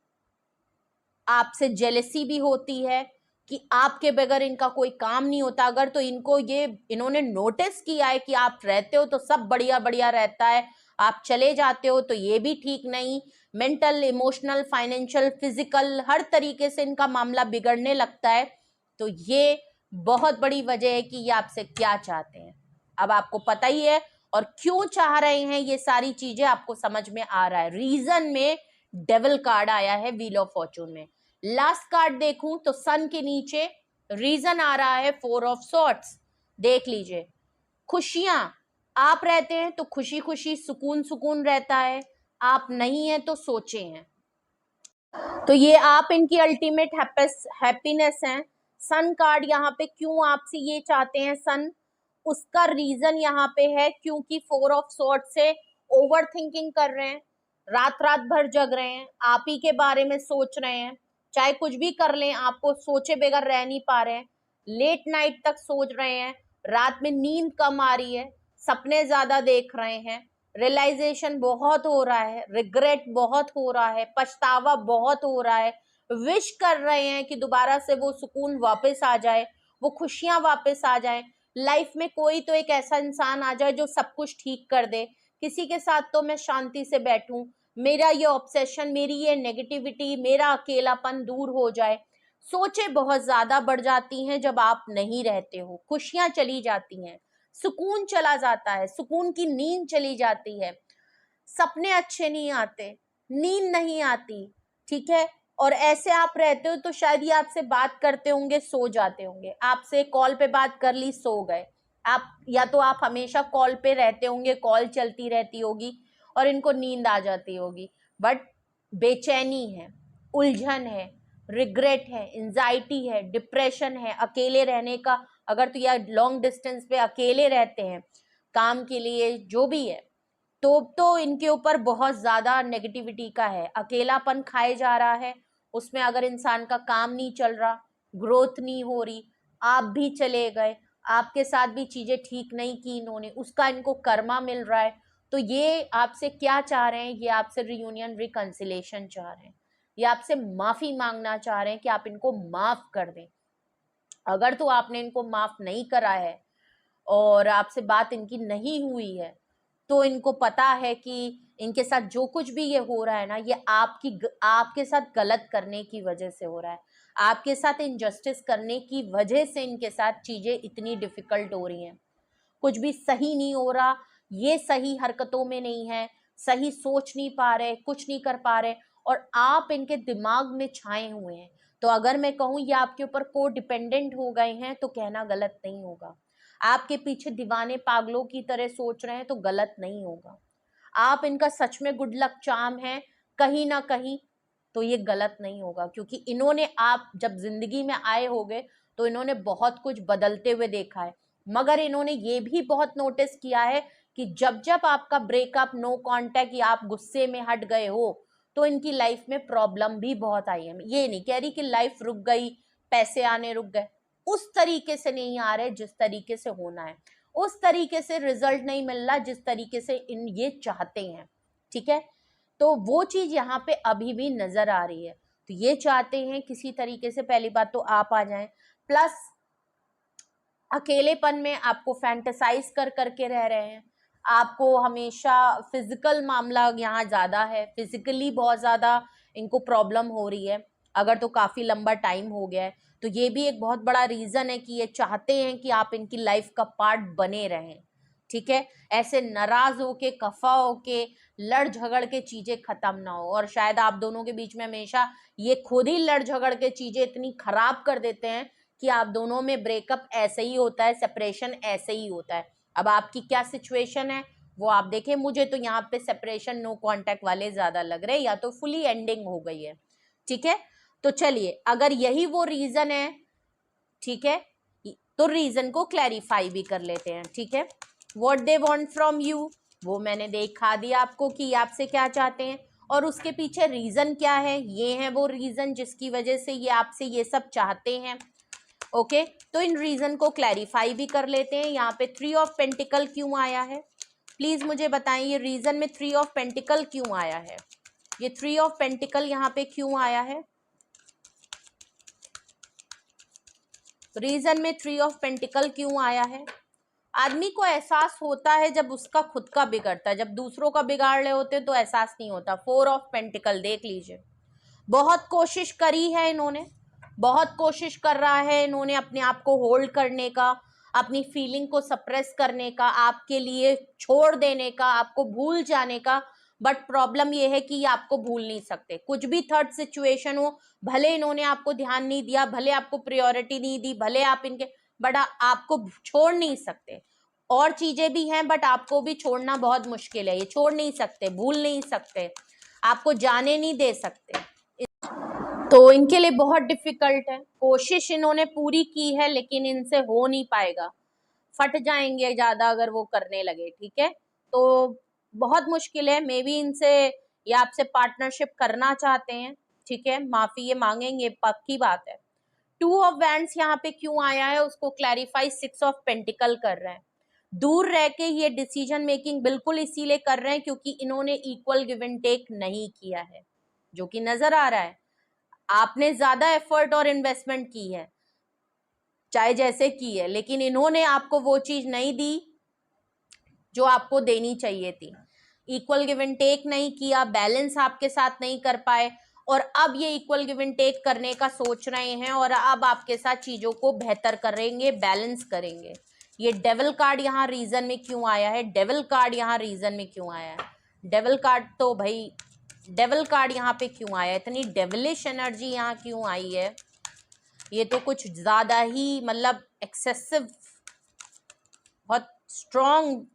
आपसे जेलेसी भी होती है कि आपके बगैर इनका कोई काम नहीं होता, अगर तो इन्होंने नोटिस किया है कि आप रहते हो तो सब बढ़िया बढ़िया रहता है, आप चले जाते हो तो ये भी ठीक नहीं, मेंटल, इमोशनल, फाइनेंशियल, फिजिकल, हर तरीके से इनका मामला बिगड़ने लगता है, तो ये बहुत बड़ी वजह है कि ये आपसे क्या चाहते हैं, अब आपको पता ही है, और क्यों चाह रहे हैं ये सारी चीजें आपको समझ में आ रहा है, रीजन में डेविल कार्ड आया है व्हील ऑफ फॉर्चून में। लास्ट कार्ड देखूं तो सन के नीचे रीजन आ रहा है 4 ऑफ सॉर्ड्स। देख लीजिए, खुशियां, आप रहते हैं तो खुशी खुशी सुकून सुकून रहता है, आप नहीं है तो सोचे हैं, तो ये आप इनकी अल्टीमेट हैप्पीनेस हैं। सन कार्ड यहाँ पे क्यों आपसे ये चाहते हैं सन, उसका रीजन यहाँ पे है क्योंकि 4 ऑफ सॉर्ड से ओवर थिंकिंग कर रहे हैं, रात रात भर जग रहे हैं, आप ही के बारे में सोच रहे हैं, चाहे कुछ भी कर लें आपको सोचे बगैर रह नहीं पा रहे हैं, लेट नाइट तक सोच रहे हैं, रात में नींद कम आ रही है, सपने ज्यादा देख रहे हैं, रियलाइजेशन बहुत हो रहा है, रिग्रेट बहुत हो रहा है, पछतावा बहुत हो रहा है, विश कर रहे हैं कि दोबारा से वो सुकून वापस आ जाए, वो खुशियां वापस आ जाए, लाइफ में कोई तो एक ऐसा इंसान आ जाए जो सब कुछ ठीक कर दे, किसी के साथ तो मैं शांति से बैठूं, मेरा ये ऑब्सेशन, मेरी ये नेगेटिविटी, मेरा अकेलापन दूर हो जाए। सोचें बहुत ज्यादा बढ़ जाती हैं जब आप नहीं रहते हो, खुशियां चली जाती हैं, सुकून चला जाता है, सुकून की नींद चली जाती है, सपने अच्छे नहीं आते, नींद नहीं आती, ठीक है। और ऐसे आप रहते हो तो शायद ये आपसे बात करते होंगे सो जाते होंगे, आपसे कॉल पे बात कर ली सो गए आप, या तो आप हमेशा कॉल पे रहते होंगे, कॉल चलती रहती होगी और इनको नींद आ जाती होगी, बट बेचैनी है, उलझन है, रिग्रेट है, एंजाइटी है, डिप्रेशन है, अकेले रहने का, अगर तो यार लॉन्ग डिस्टेंस पे अकेले रहते हैं काम के लिए जो भी है, तो इनके ऊपर बहुत ज्यादा नेगेटिविटी का है, अकेलापन खाए जा रहा है, उसमें अगर इंसान का काम नहीं चल रहा, ग्रोथ नहीं हो रही, आप भी चले गए, आपके साथ भी चीजें ठीक नहीं की इन्होंने, उसका इनको कर्मा मिल रहा है, तो ये आपसे क्या चाह रहे हैं, ये आपसे रियूनियन रिकंसिलेशन चाह रहे हैं, ये आपसे माफी मांगना चाह रहे हैं कि आप इनको माफ कर दें। अगर तो आपने इनको माफ नहीं करा है और आपसे बात इनकी नहीं हुई है, तो इनको पता है कि इनके साथ जो कुछ भी ये हो रहा है ना, ये आपके साथ गलत करने की वजह से हो रहा है, आपके साथ इनजस्टिस करने की वजह से इनके साथ चीजें इतनी डिफिकल्ट हो रही हैं, कुछ भी सही नहीं हो रहा, ये सही हरकतों में नहीं है, सही सोच नहीं पा रहे, कुछ नहीं कर पा रहे, और आप इनके दिमाग में छाए हुए हैं। तो अगर मैं कहूँ ये आपके ऊपर को डिपेंडेंट हो गए हैं तो कहना गलत नहीं होगा, आपके पीछे दीवाने पागलों की तरह सोच रहे हैं तो गलत नहीं होगा, आप इनका सच में गुड लक चार्म है कहीं ना कहीं, तो ये गलत नहीं होगा, क्योंकि इन्होंने, आप जब जिंदगी में आए होंगे तो इन्होंने बहुत कुछ बदलते हुए देखा है, मगर इन्होंने ये भी बहुत नोटिस किया है कि जब जब आपका ब्रेकअप, नो कांटेक्ट, या आप गुस्से में हट गए हो, तो इनकी लाइफ में प्रॉब्लम भी बहुत आई है। ये नहीं कह रही कि लाइफ रुक गई, पैसे आने रुक गए, उस तरीके से नहीं आ रहे जिस तरीके से होना है, उस तरीके से रिजल्ट नहीं मिल रहा जिस तरीके से ये चाहते हैं, ठीक है। तो वो चीज यहाँ पे अभी भी नजर आ रही है, तो ये चाहते हैं किसी तरीके से, पहली बात तो आप आ जाएं, प्लस अकेलेपन में आपको फैंटेसाइज कर करके रह रहे हैं, आपको हमेशा फिजिकल मामला यहाँ ज्यादा है, फिजिकली बहुत ज्यादा इनको प्रॉब्लम हो रही है, अगर तो काफी लंबा टाइम हो गया है, तो ये भी एक बहुत बड़ा रीजन है कि ये चाहते हैं कि आप इनकी लाइफ का पार्ट बने रहें, ठीक है। ऐसे नाराज होके, खफा होके, लड़ झगड़ के चीजें खत्म ना हो, और शायद आप दोनों के बीच में हमेशा ये खुद ही लड़ झगड़ के चीजें इतनी खराब कर देते हैं कि आप दोनों में ब्रेकअप ऐसे ही होता है, सेपरेशन ऐसे ही होता है। अब आपकी क्या सिचुएशन है वो आप देखें, मुझे तो यहाँ पे सेपरेशन नो कांटेक्ट वाले ज्यादा लग रहे हैं, या तो फुली एंडिंग हो गई है, ठीक है। तो चलिए, अगर यही वो रीजन है, ठीक है, तो रीजन को क्लैरिफाई भी कर लेते हैं, ठीक है। What they want from you, वो मैंने दिखा दिया आपको कि आपसे क्या चाहते हैं, और उसके पीछे रीजन क्या है, ये है वो रीजन जिसकी वजह से ये आपसे ये सब चाहते हैं, ओके। तो इन रीजन को क्लैरिफाई भी कर लेते हैं। यहाँ पे 3 ऑफ पेंटिकल क्यों आया है, प्लीज मुझे बताएं, ये रीजन में 3 ऑफ पेंटिकल क्यों आया है, ये 3 ऑफ पेंटिकल यहाँ पे क्यों आया है, रीजन में 3 ऑफ पेंटिकल क्यों आया है। आदमी को एहसास होता है जब उसका खुद का बिगड़ता है, जब दूसरों का बिगाड़ रहे होते तो एहसास नहीं होता। 4 ऑफ पेंटिकल देख लीजिए, बहुत कोशिश करी है इन्होंने, बहुत कोशिश कर रहा है इन्होंने अपने आप को होल्ड करने का, अपनी फीलिंग को सप्रेस करने का, आपके लिए छोड़ देने का, आपको भूल जाने का, बट प्रॉब्लम ये है कि ये आपको भूल नहीं सकते। कुछ भी थर्ड सिचुएशन हो, भले इन्होंने आपको ध्यान नहीं दिया, भले आपको प्रायोरिटी नहीं दी, भले आप इनके, बट आपको छोड़ नहीं सकते। और चीजें भी हैं बट आपको भी छोड़ना बहुत मुश्किल है, ये छोड़ नहीं सकते, भूल नहीं सकते, आपको जाने नहीं दे सकते। तो इनके लिए बहुत डिफिकल्ट है। कोशिश इन्होंने पूरी की है लेकिन इनसे हो नहीं पाएगा, फट जाएंगे ज्यादा अगर वो करने लगे, ठीक है। तो बहुत मुश्किल है। मे बी इनसे या आपसे पार्टनरशिप करना चाहते हैं, ठीक है, माफी ये मांगेंगे, पक्की बात है। 2 ऑफ वैंड्स यहाँ पे क्यों आया है उसको क्लैरिफाई 6 ऑफ पेंटिकल कर रहे हैं। दूर रह के ये डिसीजन मेकिंग बिल्कुल इसीलिए कर रहे हैं क्योंकि इन्होंने इक्वल गिव एंड टेक नहीं किया है, जो कि नजर आ रहा है। आपने ज्यादा एफर्ट और इन्वेस्टमेंट की है, चाहे जैसे की है, लेकिन इन्होंने आपको वो चीज नहीं दी जो आपको देनी चाहिए थी। इक्वल गिव एंड टेक नहीं किया, बैलेंस आपके साथ नहीं कर पाए, और अब ये इक्वल गिव एंड टेक करने का सोच रहे हैं और अब आपके साथ चीजों को बेहतर करेंगे, बैलेंस करेंगे। ये डेविल कार्ड यहाँ रीजन में क्यों आया है, डेविल कार्ड यहाँ रीजन में क्यों आया है, डेविल कार्ड तो भाई, डेविल कार्ड यहाँ पे क्यों आया, इतनी डेविलिश एनर्जी यहाँ क्यों आई है, ये तो कुछ ज्यादा ही मतलब एक्सेसिव, बहुत स्ट्रॉन्ग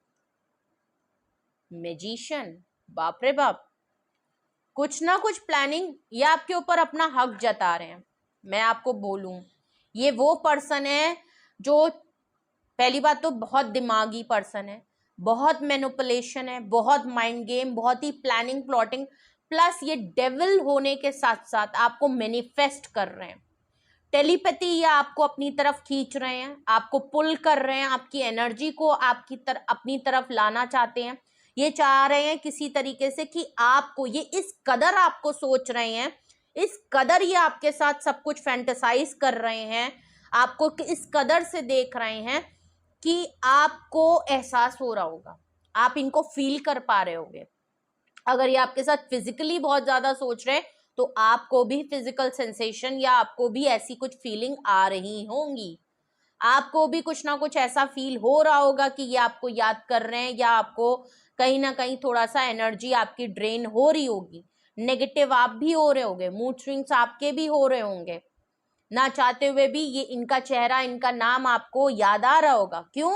मैजिशियन, बाप रे बाप। कुछ ना कुछ प्लानिंग, ये आपके ऊपर अपना हक जता रहे हैं। मैं आपको बोलूं, ये वो पर्सन है जो, पहली बात तो बहुत दिमागी पर्सन है, बहुत मैनिपुलेशन है, बहुत माइंड गेम, बहुत ही प्लानिंग प्लॉटिंग, प्लस ये डेविल होने के साथ साथ आपको मैनिफेस्ट कर रहे हैं। टेलीपैथी या आपको अपनी तरफ खींच रहे हैं, आपको पुल कर रहे हैं, आपकी एनर्जी को आपकी अपनी तरफ लाना चाहते हैं। ये चाह रहे हैं किसी तरीके से कि आपको, ये इस कदर आपको सोच रहे हैं, इस कदर ये आपके साथ सब कुछ फैंटेसाइज कर रहे हैं, आपको इस कदर से देख रहे हैं कि आपको एहसास हो रहा होगा, आप इनको फील कर पा रहे होगे। अगर ये आपके साथ फिजिकली बहुत ज्यादा सोच रहे हैं तो आपको भी फिजिकल सेंसेशन या आपको भी ऐसी कुछ फीलिंग आ रही होंगी, आपको भी कुछ ना कुछ ऐसा फील हो रहा होगा कि ये आपको याद कर रहे हैं, या आपको कहीं ना कहीं थोड़ा सा एनर्जी आपकी ड्रेन हो रही होगी, नेगेटिव आप भी हो रहे होंगे, मूड स्विंग्स आपके भी हो रहे होंगे, ना चाहते हुए भी ये इनका चेहरा, इनका नाम आपको याद आ रहा होगा। क्यों?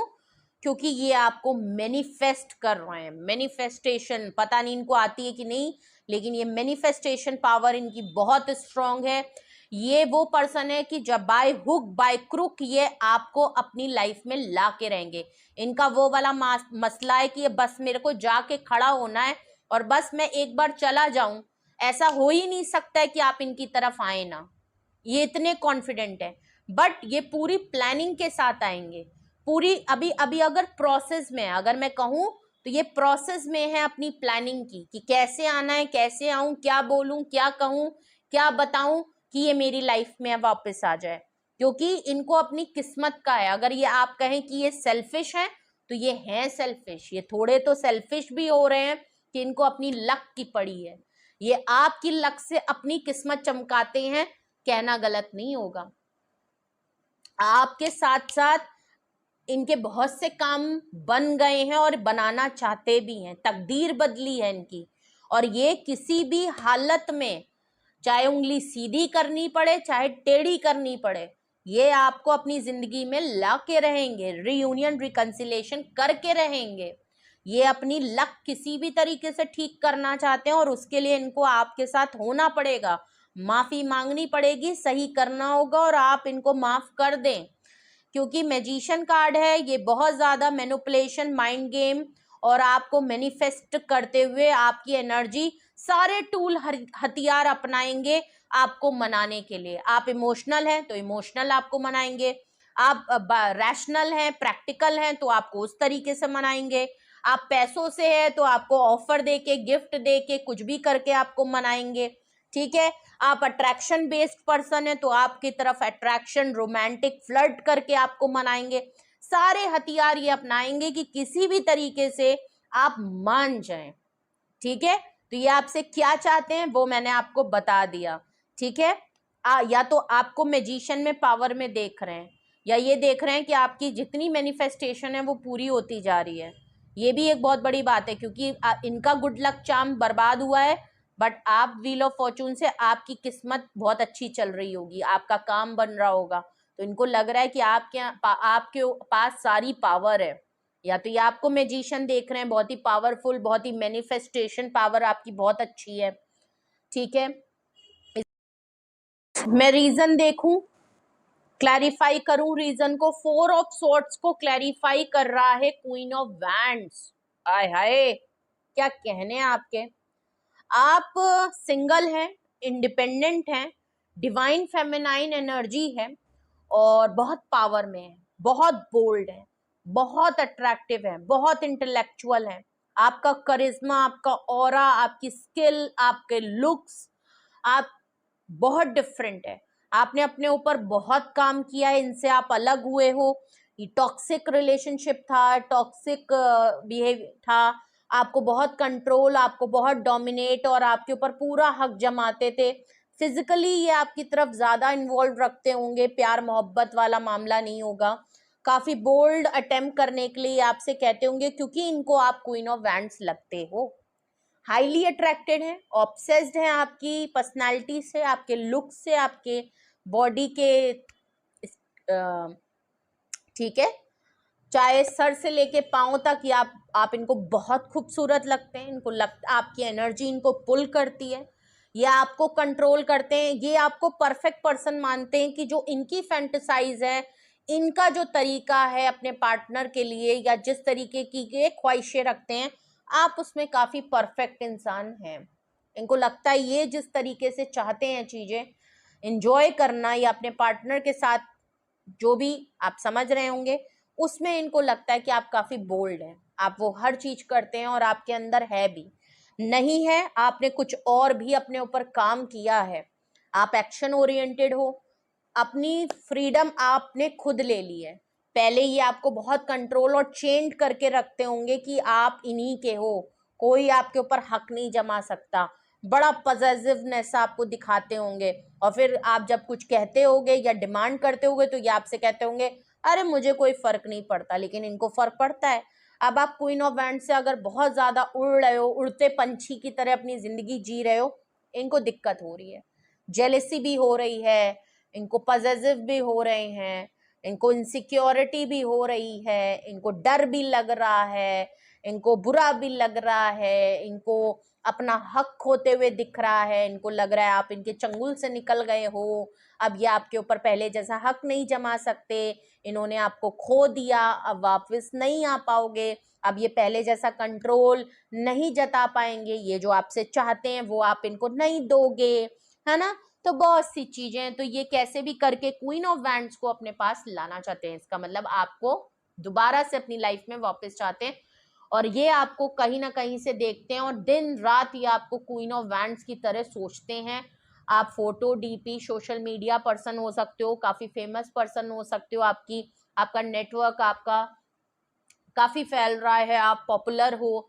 क्योंकि ये आपको मैनिफेस्ट कर रहे हैं। मैनिफेस्टेशन, पता नहीं इनको आती है कि नहीं, लेकिन ये मैनिफेस्टेशन पावर इनकी बहुत स्ट्रांग है। ये वो पर्सन है कि जब बाय हुक बाय क्रुक ये आपको अपनी लाइफ में ला के रहेंगे। इनका वो वाला मसला है कि ये बस मेरे को जाके खड़ा होना है और बस मैं एक बार चला जाऊं, ऐसा हो ही नहीं सकता है कि आप इनकी तरफ आए ना, ये इतने कॉन्फिडेंट है। बट ये पूरी प्लानिंग के साथ आएंगे, पूरी अभी अभी अगर प्रोसेस में है, अगर मैं कहूँ तो ये प्रोसेस में है अपनी प्लानिंग की, कि कैसे आना है, कैसे आऊं, क्या बोलूं, क्या कहूं, क्या बताऊं कि ये मेरी लाइफ में वापस आ जाए। क्योंकि इनको अपनी किस्मत का है। अगर ये आप कहें कि ये सेल्फिश है तो ये हैं सेल्फिश, ये थोड़े तो सेल्फिश भी हो रहे हैं कि इनको अपनी लक की पड़ी है। ये आपकी लक से अपनी किस्मत चमकाते हैं, कहना गलत नहीं होगा। आपके साथ साथ इनके बहुत से काम बन गए हैं और बनाना चाहते भी हैं, तकदीर बदली है इनकी, और ये किसी भी हालत में, चाहे उंगली सीधी करनी पड़े चाहे टेढ़ी करनी पड़े, ये आपको अपनी जिंदगी में ला के रहेंगे, रीयूनियन रिकंसिलेशन करके रहेंगे। ये अपनी लक किसी भी तरीके से ठीक करना चाहते हैं और उसके लिए इनको आपके साथ होना पड़ेगा, माफी मांगनी पड़ेगी, सही करना होगा और आप इनको माफ कर दें। क्योंकि मैजिशियन कार्ड है, ये बहुत ज्यादा मैनिपुलेशन, माइंड गेम और आपको मैनिफेस्ट करते हुए आपकी एनर्जी, सारे टूल हथियार अपनाएंगे आपको मनाने के लिए। आप इमोशनल हैं तो इमोशनल आपको मनाएंगे, आप रैशनल हैं, प्रैक्टिकल हैं तो आपको उस तरीके से मनाएंगे, आप पैसों से है तो आपको ऑफर देके, गिफ्ट देके, कुछ भी करके आपको मनाएंगे, ठीक है। आप अट्रैक्शन बेस्ड पर्सन है तो आपकी तरफ अट्रैक्शन, रोमांटिक, फ्लर्ट करके आपको मनाएंगे। सारे हथियार ये अपनाएंगे कि किसी भी तरीके से आप मान जाएं, ठीक है। तो ये आपसे क्या चाहते हैं वो मैंने आपको बता दिया, ठीक है। या तो आपको मैजिशियन में पावर में देख रहे हैं, या ये देख रहे हैं कि आपकी जितनी मैनिफेस्टेशन है वो पूरी होती जा रही है, ये भी एक बहुत बड़ी बात है, क्योंकि इनका गुड लक चार्म बर्बाद हुआ है, बट आप व्हील ऑफ फॉर्चून से आपकी किस्मत बहुत अच्छी चल रही होगी, आपका काम बन रहा होगा। तो इनको लग रहा है कि आपके पास सारी पावर है, या तो ये आपको मैजिशियन देख रहे हैं, बहुत ही पावरफुल, बहुत ही मैनिफेस्टेशन पावर आपकी बहुत अच्छी है। ठीक है, मैं रीजन देखूं, क्लैरिफाई करूं रीजन को। 4 ऑफ सॉर्ड्स को क्लैरिफाई कर रहा है क्वीन ऑफ वैंड्स। आय हाय, क्या कहने हैं आपके। आप सिंगल हैं, इंडिपेंडेंट हैं, डिवाइन फेमिनाइन एनर्जी है, और बहुत पावर में है, बहुत बोल्ड है, बहुत अट्रैक्टिव है, बहुत इंटेलेक्चुअल है। आपका करिश्मा, आपका ऑरा, आपकी स्किल, आपके लुक्स, आप बहुत डिफरेंट है। आपने अपने ऊपर बहुत काम किया है, इनसे आप अलग हुए हो। ये टॉक्सिक रिलेशनशिप था, टॉक्सिक बिहेवियर था, आपको बहुत कंट्रोल, आपको बहुत डोमिनेट, और आपके ऊपर पूरा हक जमाते थे। फिजिकली ये आपकी तरफ ज्यादा इन्वॉल्व रखते होंगे, प्यार मोहब्बत वाला मामला नहीं होगा। काफी बोल्ड अटेम्प्ट करने के लिए आपसे कहते होंगे, क्योंकि इनको आप क्वीन ऑफ वैंड्स लगते हो। हाईली अट्रैक्टेड है, ऑब्सेस्ड है आपकी पर्सनालिटी से, आपके लुक से, आपके बॉडी के, ठीक है, चाहे सर से लेके पांव तक, या आप इनको बहुत खूबसूरत लगते हैं, इनको आपकी एनर्जी इनको पुल करती है, ये आपको कंट्रोल करते हैं, ये आपको परफेक्ट पर्सन मानते हैं, कि जो इनकी फैंटेसाइज है, इनका जो तरीका है अपने पार्टनर के लिए, या जिस तरीके की ये ख्वाहिशें रखते हैं, आप उसमें काफी परफेक्ट इंसान हैं। इनको लगता है ये जिस तरीके से चाहते हैं चीजें एंजॉय करना, या अपने पार्टनर के साथ जो भी आप समझ रहे होंगे, उसमें इनको लगता है कि आप काफी बोल्ड हैं, आप वो हर चीज करते हैं, और आपके अंदर है भी नहीं है, आपने कुछ और भी अपने ऊपर काम किया है, आप एक्शन ओरिएंटेड हो, अपनी फ्रीडम आपने खुद ले ली है। पहले ये आपको बहुत कंट्रोल और चेंज करके रखते होंगे कि आप इन्हीं के हो, कोई आपके ऊपर हक नहीं जमा सकता, बड़ा पॉजिटिवनेस आपको दिखाते होंगे, और फिर आप जब कुछ कहते होगे या डिमांड करते होगे, तो ये आपसे कहते होंगे अरे मुझे कोई फर्क नहीं पड़ता, लेकिन इनको फर्क पड़ता है। अब आप क्वीन ऑफ वैंड्स से अगर बहुत ज्यादा उड़ रहे हो, उड़ते पंछी की तरह अपनी जिंदगी जी रहे हो, इनको दिक्कत हो रही है, जेलेसी भी हो रही है, इनको पॉजिटिव भी हो रहे हैं, इनको इनसिक्योरिटी भी हो रही है, इनको डर भी लग रहा है, इनको बुरा भी लग रहा है, इनको अपना हक खोते हुए दिख रहा है, इनको लग रहा है आप इनके चंगुल से निकल गए हो, अब ये आपके ऊपर पहले जैसा हक नहीं जमा सकते, इन्होंने आपको खो दिया, अब वापस नहीं आ पाओगे, अब ये पहले जैसा कंट्रोल नहीं जता पाएंगे, ये जो आपसे चाहते हैं वो आप इनको नहीं दोगे, है ना। तो बहुत सी चीजें हैं, तो ये कैसे भी करके क्वीन ऑफ वैंड्स को अपने पास लाना चाहते हैं, इसका मतलब आपको दोबारा से अपनी लाइफ में वापस चाहते हैं, और ये आपको कहीं ना कहीं से देखते हैं, और दिन रात ये आपको क्वीन ऑफ वैंड्स की तरह सोचते हैं। आप photo DP social media person हो सकते हो, काफी फेमस पर्सन हो सकते हो, आपका नेटवर्क आपका काफी फैल रहा है, आप पॉपुलर हो,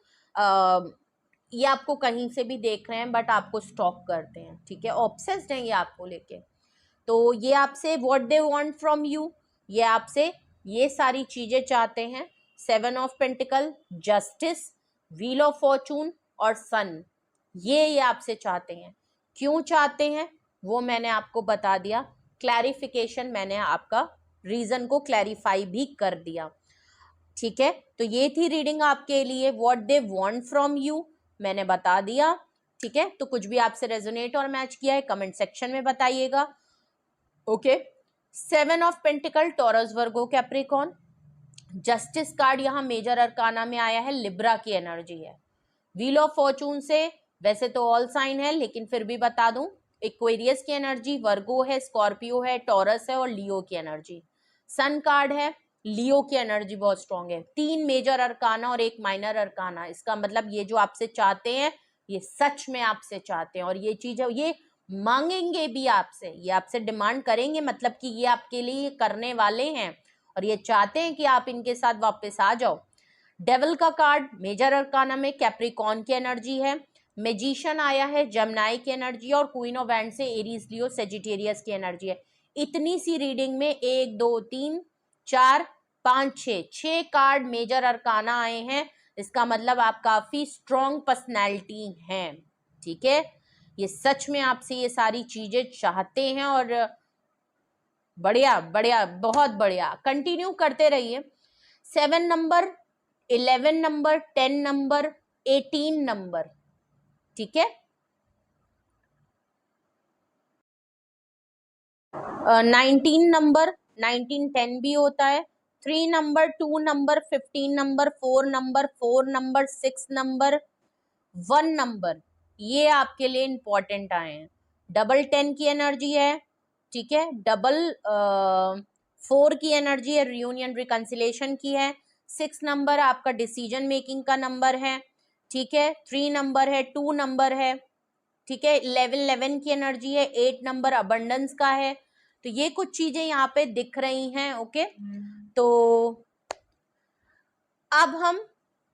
ये आपको कहीं से भी देख रहे हैं, बट आपको स्टॉक करते हैं, ठीक है, ऑब्सेस्ड हैं ये आपको लेके। तो ये आपसे what they want from you, ये आपसे ये सारी चीजें चाहते हैं। 7 of pentacle, justice, wheel of Fortune और सन, ये आपसे चाहते हैं। क्यों चाहते हैं वो मैंने आपको बता दिया, क्लैरिफिकेशन मैंने आपका रीजन को क्लैरिफाई भी कर दिया, ठीक है। तो ये थी रीडिंग आपके लिए, what they want from you मैंने बता दिया, ठीक है। तो कुछ भी आपसे रेजोनेट और मैच किया है कमेंट सेक्शन में बताइएगा, okay. 7 of pentacle, taurus, Virgo, Capricorn, justice card यहाँ मेजर अरकाना में आया है, लिब्रा की एनर्जी है। व्हील ऑफ फॉर्चून से वैसे तो ऑल साइन है, लेकिन फिर भी बता दूं, एक्वेरियस की एनर्जी, वर्गो है, स्कॉर्पियो है, टॉरस है, और लियो की एनर्जी। सन कार्ड है, लियो की एनर्जी बहुत स्ट्रांग है। 3 मेजर अरकाना और 1 माइनर अरकाना, इसका मतलब ये जो आपसे चाहते हैं ये सच में आपसे चाहते हैं, और ये चीज है, ये मांगेंगे भी आपसे, ये आपसे डिमांड करेंगे, मतलब कि ये आपके लिए करने वाले हैं, और ये चाहते हैं कि आप इनके साथ वापस आ जाओ। डेविल का कार्ड मेजर अरकाना में कैप्रिकॉर्न की एनर्जी है, मैजिशियन आया है, जमनाई की एनर्जी, और क्वीन ऑफ वैंड से एरीज, लियो, सेजिटेरियस की एनर्जी है। इतनी सी रीडिंग में 1 2 3 4 5 6 कार्ड मेजर अरकाना आए हैं। इसका मतलब आप काफी स्ट्रॉन्ग पर्सनैलिटी हैं, ठीक है। ये सच में आपसे ये सारी चीजें चाहते हैं और बढ़िया बढ़िया, बहुत बढ़िया, कंटिन्यू करते रहिए। 7 नंबर, 11 नंबर, 10 नंबर, 18 नंबर, ठीक है। 19 नंबर, 19 10 भी होता है। 3 number, 2 number, 15 number, 4 number, 4 number, 6 number, 1 number, ये आपके लिए इंपॉर्टेंट आए हैं। डबल 10 की एनर्जी है, ठीक है। डबल 4 की एनर्जी है, रियूनियन रिकंसिलेशन की है। 6 नंबर आपका डिसीजन मेकिंग का नंबर है, ठीक है। 3 नंबर है, 2 नंबर है, ठीक है। 11 की एनर्जी है, 8 नंबर अबंडेंस का है। तो ये कुछ चीजें यहाँ पे दिख रही हैं, ओके। तो अब हम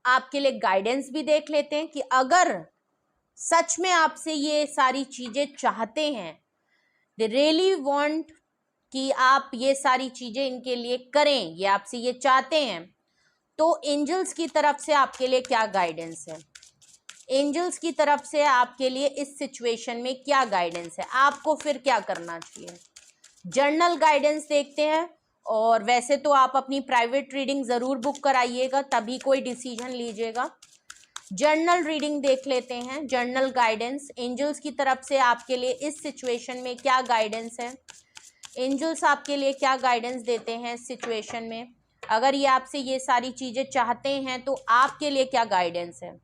आपके लिए गाइडेंस भी देख लेते हैं कि अगर सच में आपसे ये सारी चीजें चाहते हैं, दे रियली वांट कि आप ये सारी चीजें इनके लिए करें, ये आपसे ये चाहते हैं, तो एंजल्स की तरफ से आपके लिए क्या गाइडेंस है, एंजल्स की तरफ से आपके लिए इस सिचुएशन में क्या गाइडेंस है, आपको फिर क्या करना चाहिए। जर्नल गाइडेंस देखते हैं, और वैसे तो आप अपनी प्राइवेट रीडिंग जरूर बुक कराइएगा, तभी कोई डिसीजन लीजिएगा। जर्नल रीडिंग देख लेते हैं, जर्नल गाइडेंस एंजल्स की तरफ से आपके लिए इस सिचुएशन में क्या गाइडेंस है, एंजल्स आपके लिए क्या गाइडेंस देते हैं इस सिचुएशन में। अगर ये आपसे ये सारी चीजें चाहते हैं तो आपके लिए क्या गाइडेंस है।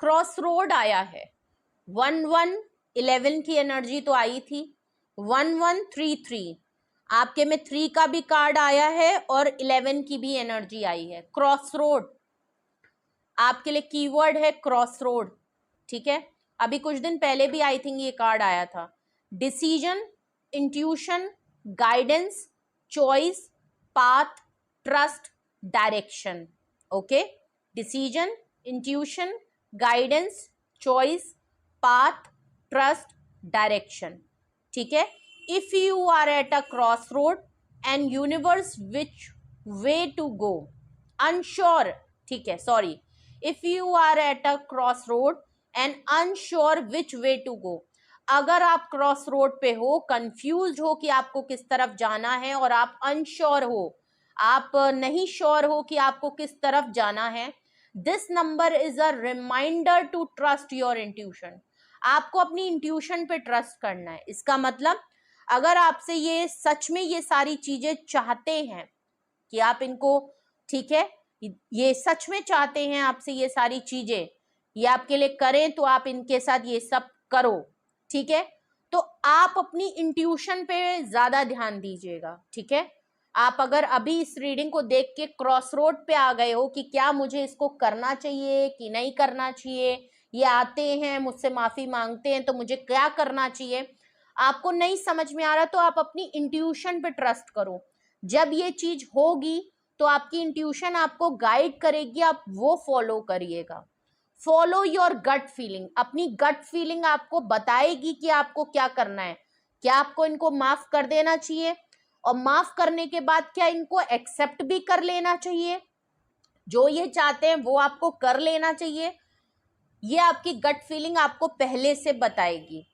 क्रॉस रोड आया है, 11 की एनर्जी तो आई थी, 1133 आपके में 3 का भी कार्ड आया है और 11 की भी एनर्जी आई है। क्रॉस रोड आपके लिए कीवर्ड है, क्रॉस रोड, ठीक है। अभी कुछ दिन पहले भी आई थिंक ये कार्ड आया था। Decision, intuition, guidance, choice, path, trust, direction, okay. Decision, intuition, guidance, choice, path, trust, direction, ठीक है। If you are at a cross road and universe which way to go, unsure, ठीक है, sorry, if you are at a cross road and unsure which way to go, अगर आप cross road पे हो, confuse हो कि आपको किस तरफ जाना है, और आप अनश्योर हो, आप नहीं श्योर हो कि आपको किस तरफ जाना है, this number is a reminder to trust your intuition. आपको अपनी इंट्यूशन पे ट्रस्ट करना है। इसका मतलब अगर आपसे ये सच में ये सारी चीजें चाहते हैं कि आप इनको, ठीक है, ये सच में चाहते हैं आपसे ये सारी चीजें, ये आपके लिए करें, तो आप इनके साथ ये सब करो, ठीक है। तो आप अपनी इंट्यूशन पे ज्यादा ध्यान दीजिएगा, ठीक है। आप अगर अभी इस रीडिंग को देख के क्रॉस रोड पे आ गए हो कि क्या मुझे इसको करना चाहिए कि नहीं करना चाहिए, ये आते हैं मुझसे माफी मांगते हैं तो मुझे क्या करना चाहिए, आपको नहीं समझ में आ रहा, तो आप अपनी इंट्यूशन पे ट्रस्ट करो। जब ये चीज होगी तो आपकी इंट्यूशन आपको गाइड करेगी, आप वो फॉलो करिएगा। फॉलो योर गट फीलिंग, अपनी गट फीलिंग आपको बताएगी कि आपको क्या करना है। क्या आपको इनको माफ कर देना चाहिए, और माफ करने के बाद क्या इनको एक्सेप्ट भी कर लेना चाहिए, जो ये चाहते हैं वो आपको कर लेना चाहिए, ये आपकी गट फीलिंग आपको पहले से बताएगी।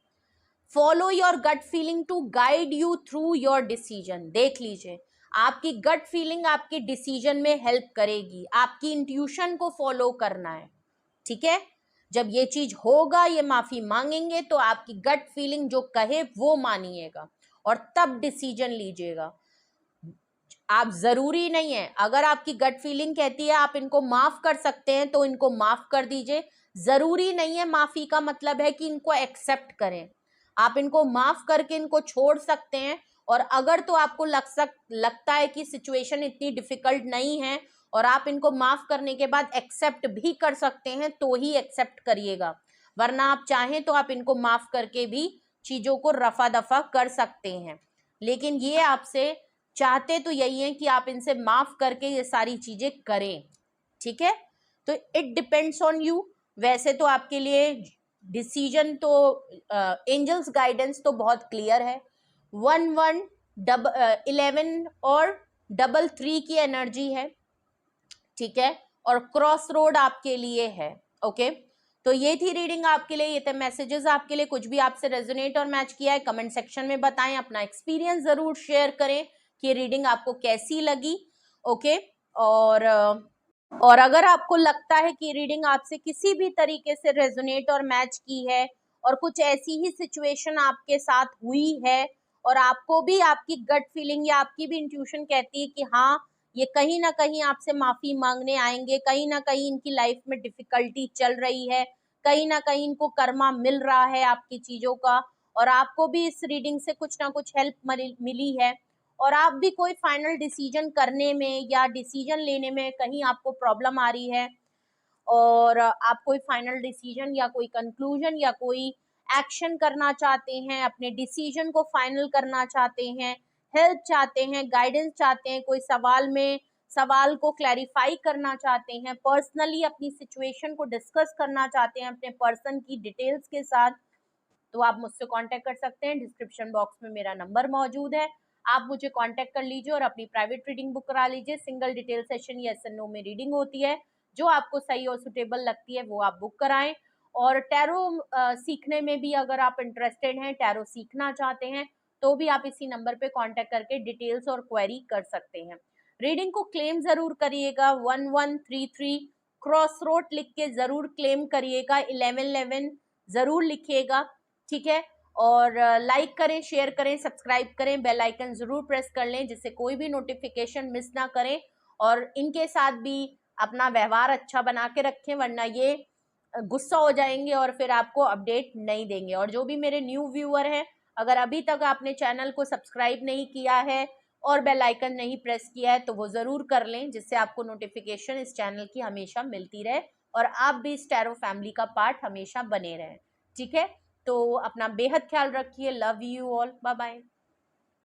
Follow your gut feeling to guide you through your decision. देख लीजिए, आपकी गट फीलिंग आपके डिसीजन में हेल्प करेगी, आपकी इंट्यूशन को फॉलो करना है, ठीक है। जब ये चीज होगा, ये माफी मांगेंगे, तो आपकी गट फीलिंग जो कहे वो मानिएगा और तब डिसीजन लीजिएगा। आप जरूरी नहीं है, अगर आपकी गट फीलिंग कहती है आप इनको माफ कर सकते हैं तो इनको माफ कर दीजिए। जरूरी नहीं है माफी का मतलब है कि इनको एक्सेप्ट करें, आप इनको माफ करके इनको छोड़ सकते हैं। और अगर तो आपको लगता है कि सिचुएशन इतनी डिफिकल्ट नहीं है और आप इनको माफ करने के बाद एक्सेप्ट भी कर सकते हैं, तो ही एक्सेप्ट करिएगा, वरना आप चाहें तो आप इनको माफ करके भी चीजों को रफा दफा कर सकते हैं। लेकिन ये आपसे चाहते तो यही है कि आप इनसे माफ करके ये सारी चीजें करें, ठीक है। तो इट डिपेंड्स ऑन यू। वैसे तो आपके लिए डिसीजन तो एंजल्स गाइडेंस तो बहुत क्लियर है। 11 11 और 33 की एनर्जी है, ठीक है, और क्रॉस रोड आपके लिए है। ओके, तो ये थी रीडिंग आपके लिए, ये थे मैसेजेस आपके लिए। कुछ भी आपसे रेजोनेट और मैच किया है कमेंट सेक्शन में बताएं, अपना एक्सपीरियंस जरूर शेयर करें कि ये रीडिंग आपको कैसी लगी। ओके, और अगर आपको लगता है कि रीडिंग आपसे किसी भी तरीके से रेजोनेट और मैच की है और कुछ ऐसी ही सिचुएशन आपके साथ हुई है और आपको भी आपकी गट फीलिंग या आपकी भी इंट्यूशन कहती है कि हाँ ये कहीं ना कहीं आपसे माफी मांगने आएंगे, कहीं ना कहीं इनकी लाइफ में डिफिकल्टी चल रही है, कहीं ना कहीं इनको कर्मा मिल रहा है आपकी चीजों का, और आपको भी इस रीडिंग से कुछ ना कुछ हेल्प मिली है, और आप भी कोई फाइनल डिसीजन करने में या डिसीजन लेने में कहीं आपको प्रॉब्लम आ रही है, और आप कोई फाइनल डिसीजन या कोई कंक्लूजन या कोई एक्शन करना चाहते हैं, अपने डिसीजन को फाइनल करना चाहते हैं, हेल्प चाहते हैं, गाइडेंस चाहते हैं, कोई सवाल को क्लैरिफाई करना चाहते हैं, पर्सनली अपनी सिचुएशन को डिस्कस करना चाहते हैं अपने पर्सन की डिटेल्स के साथ, तो आप मुझसे कांटेक्ट कर सकते हैं। डिस्क्रिप्शन बॉक्स में मेरा नंबर मौजूद है, आप मुझे कांटेक्ट कर लीजिए और अपनी प्राइवेट रीडिंग बुक करा लीजिए। Single detail session yes and no में रीडिंग होती है, जो आपको सही और सुटेबल लगती है वो आप बुक कराएं। और टैरो सीखने में भी अगर आप इंटरेस्टेड हैं, टैरो सीखना चाहते हैं, तो भी आप इसी नंबर पे कांटेक्ट करके डिटेल्स और क्वेरी कर सकते हैं। रीडिंग को क्लेम जरूर करिएगा, 1133 क्रॉस रोड लिख के जरूर क्लेम करिएगा, 1111 जरूर लिखिएगा, ठीक है। और लाइक करें, शेयर करें, सब्सक्राइब करें, बेल आइकन जरूर प्रेस कर लें जिससे कोई भी नोटिफिकेशन मिस ना करें, और इनके साथ भी अपना व्यवहार अच्छा बना के रखें, वरना ये गुस्सा हो जाएंगे और फिर आपको अपडेट नहीं देंगे। और जो भी मेरे न्यू व्यूअर हैं, अगर अभी तक आपने चैनल को सब्सक्राइब नहीं किया है और बेल आइकन नहीं प्रेस किया है तो वो जरूर कर लें, जिससे आपको नोटिफिकेशन इस चैनल की हमेशा मिलती रहे और आप भी इस टैरो फैमिली का पार्ट हमेशा बने रहें, ठीक है। तो अपना बेहद ख्याल रखिए, love you all, bye bye.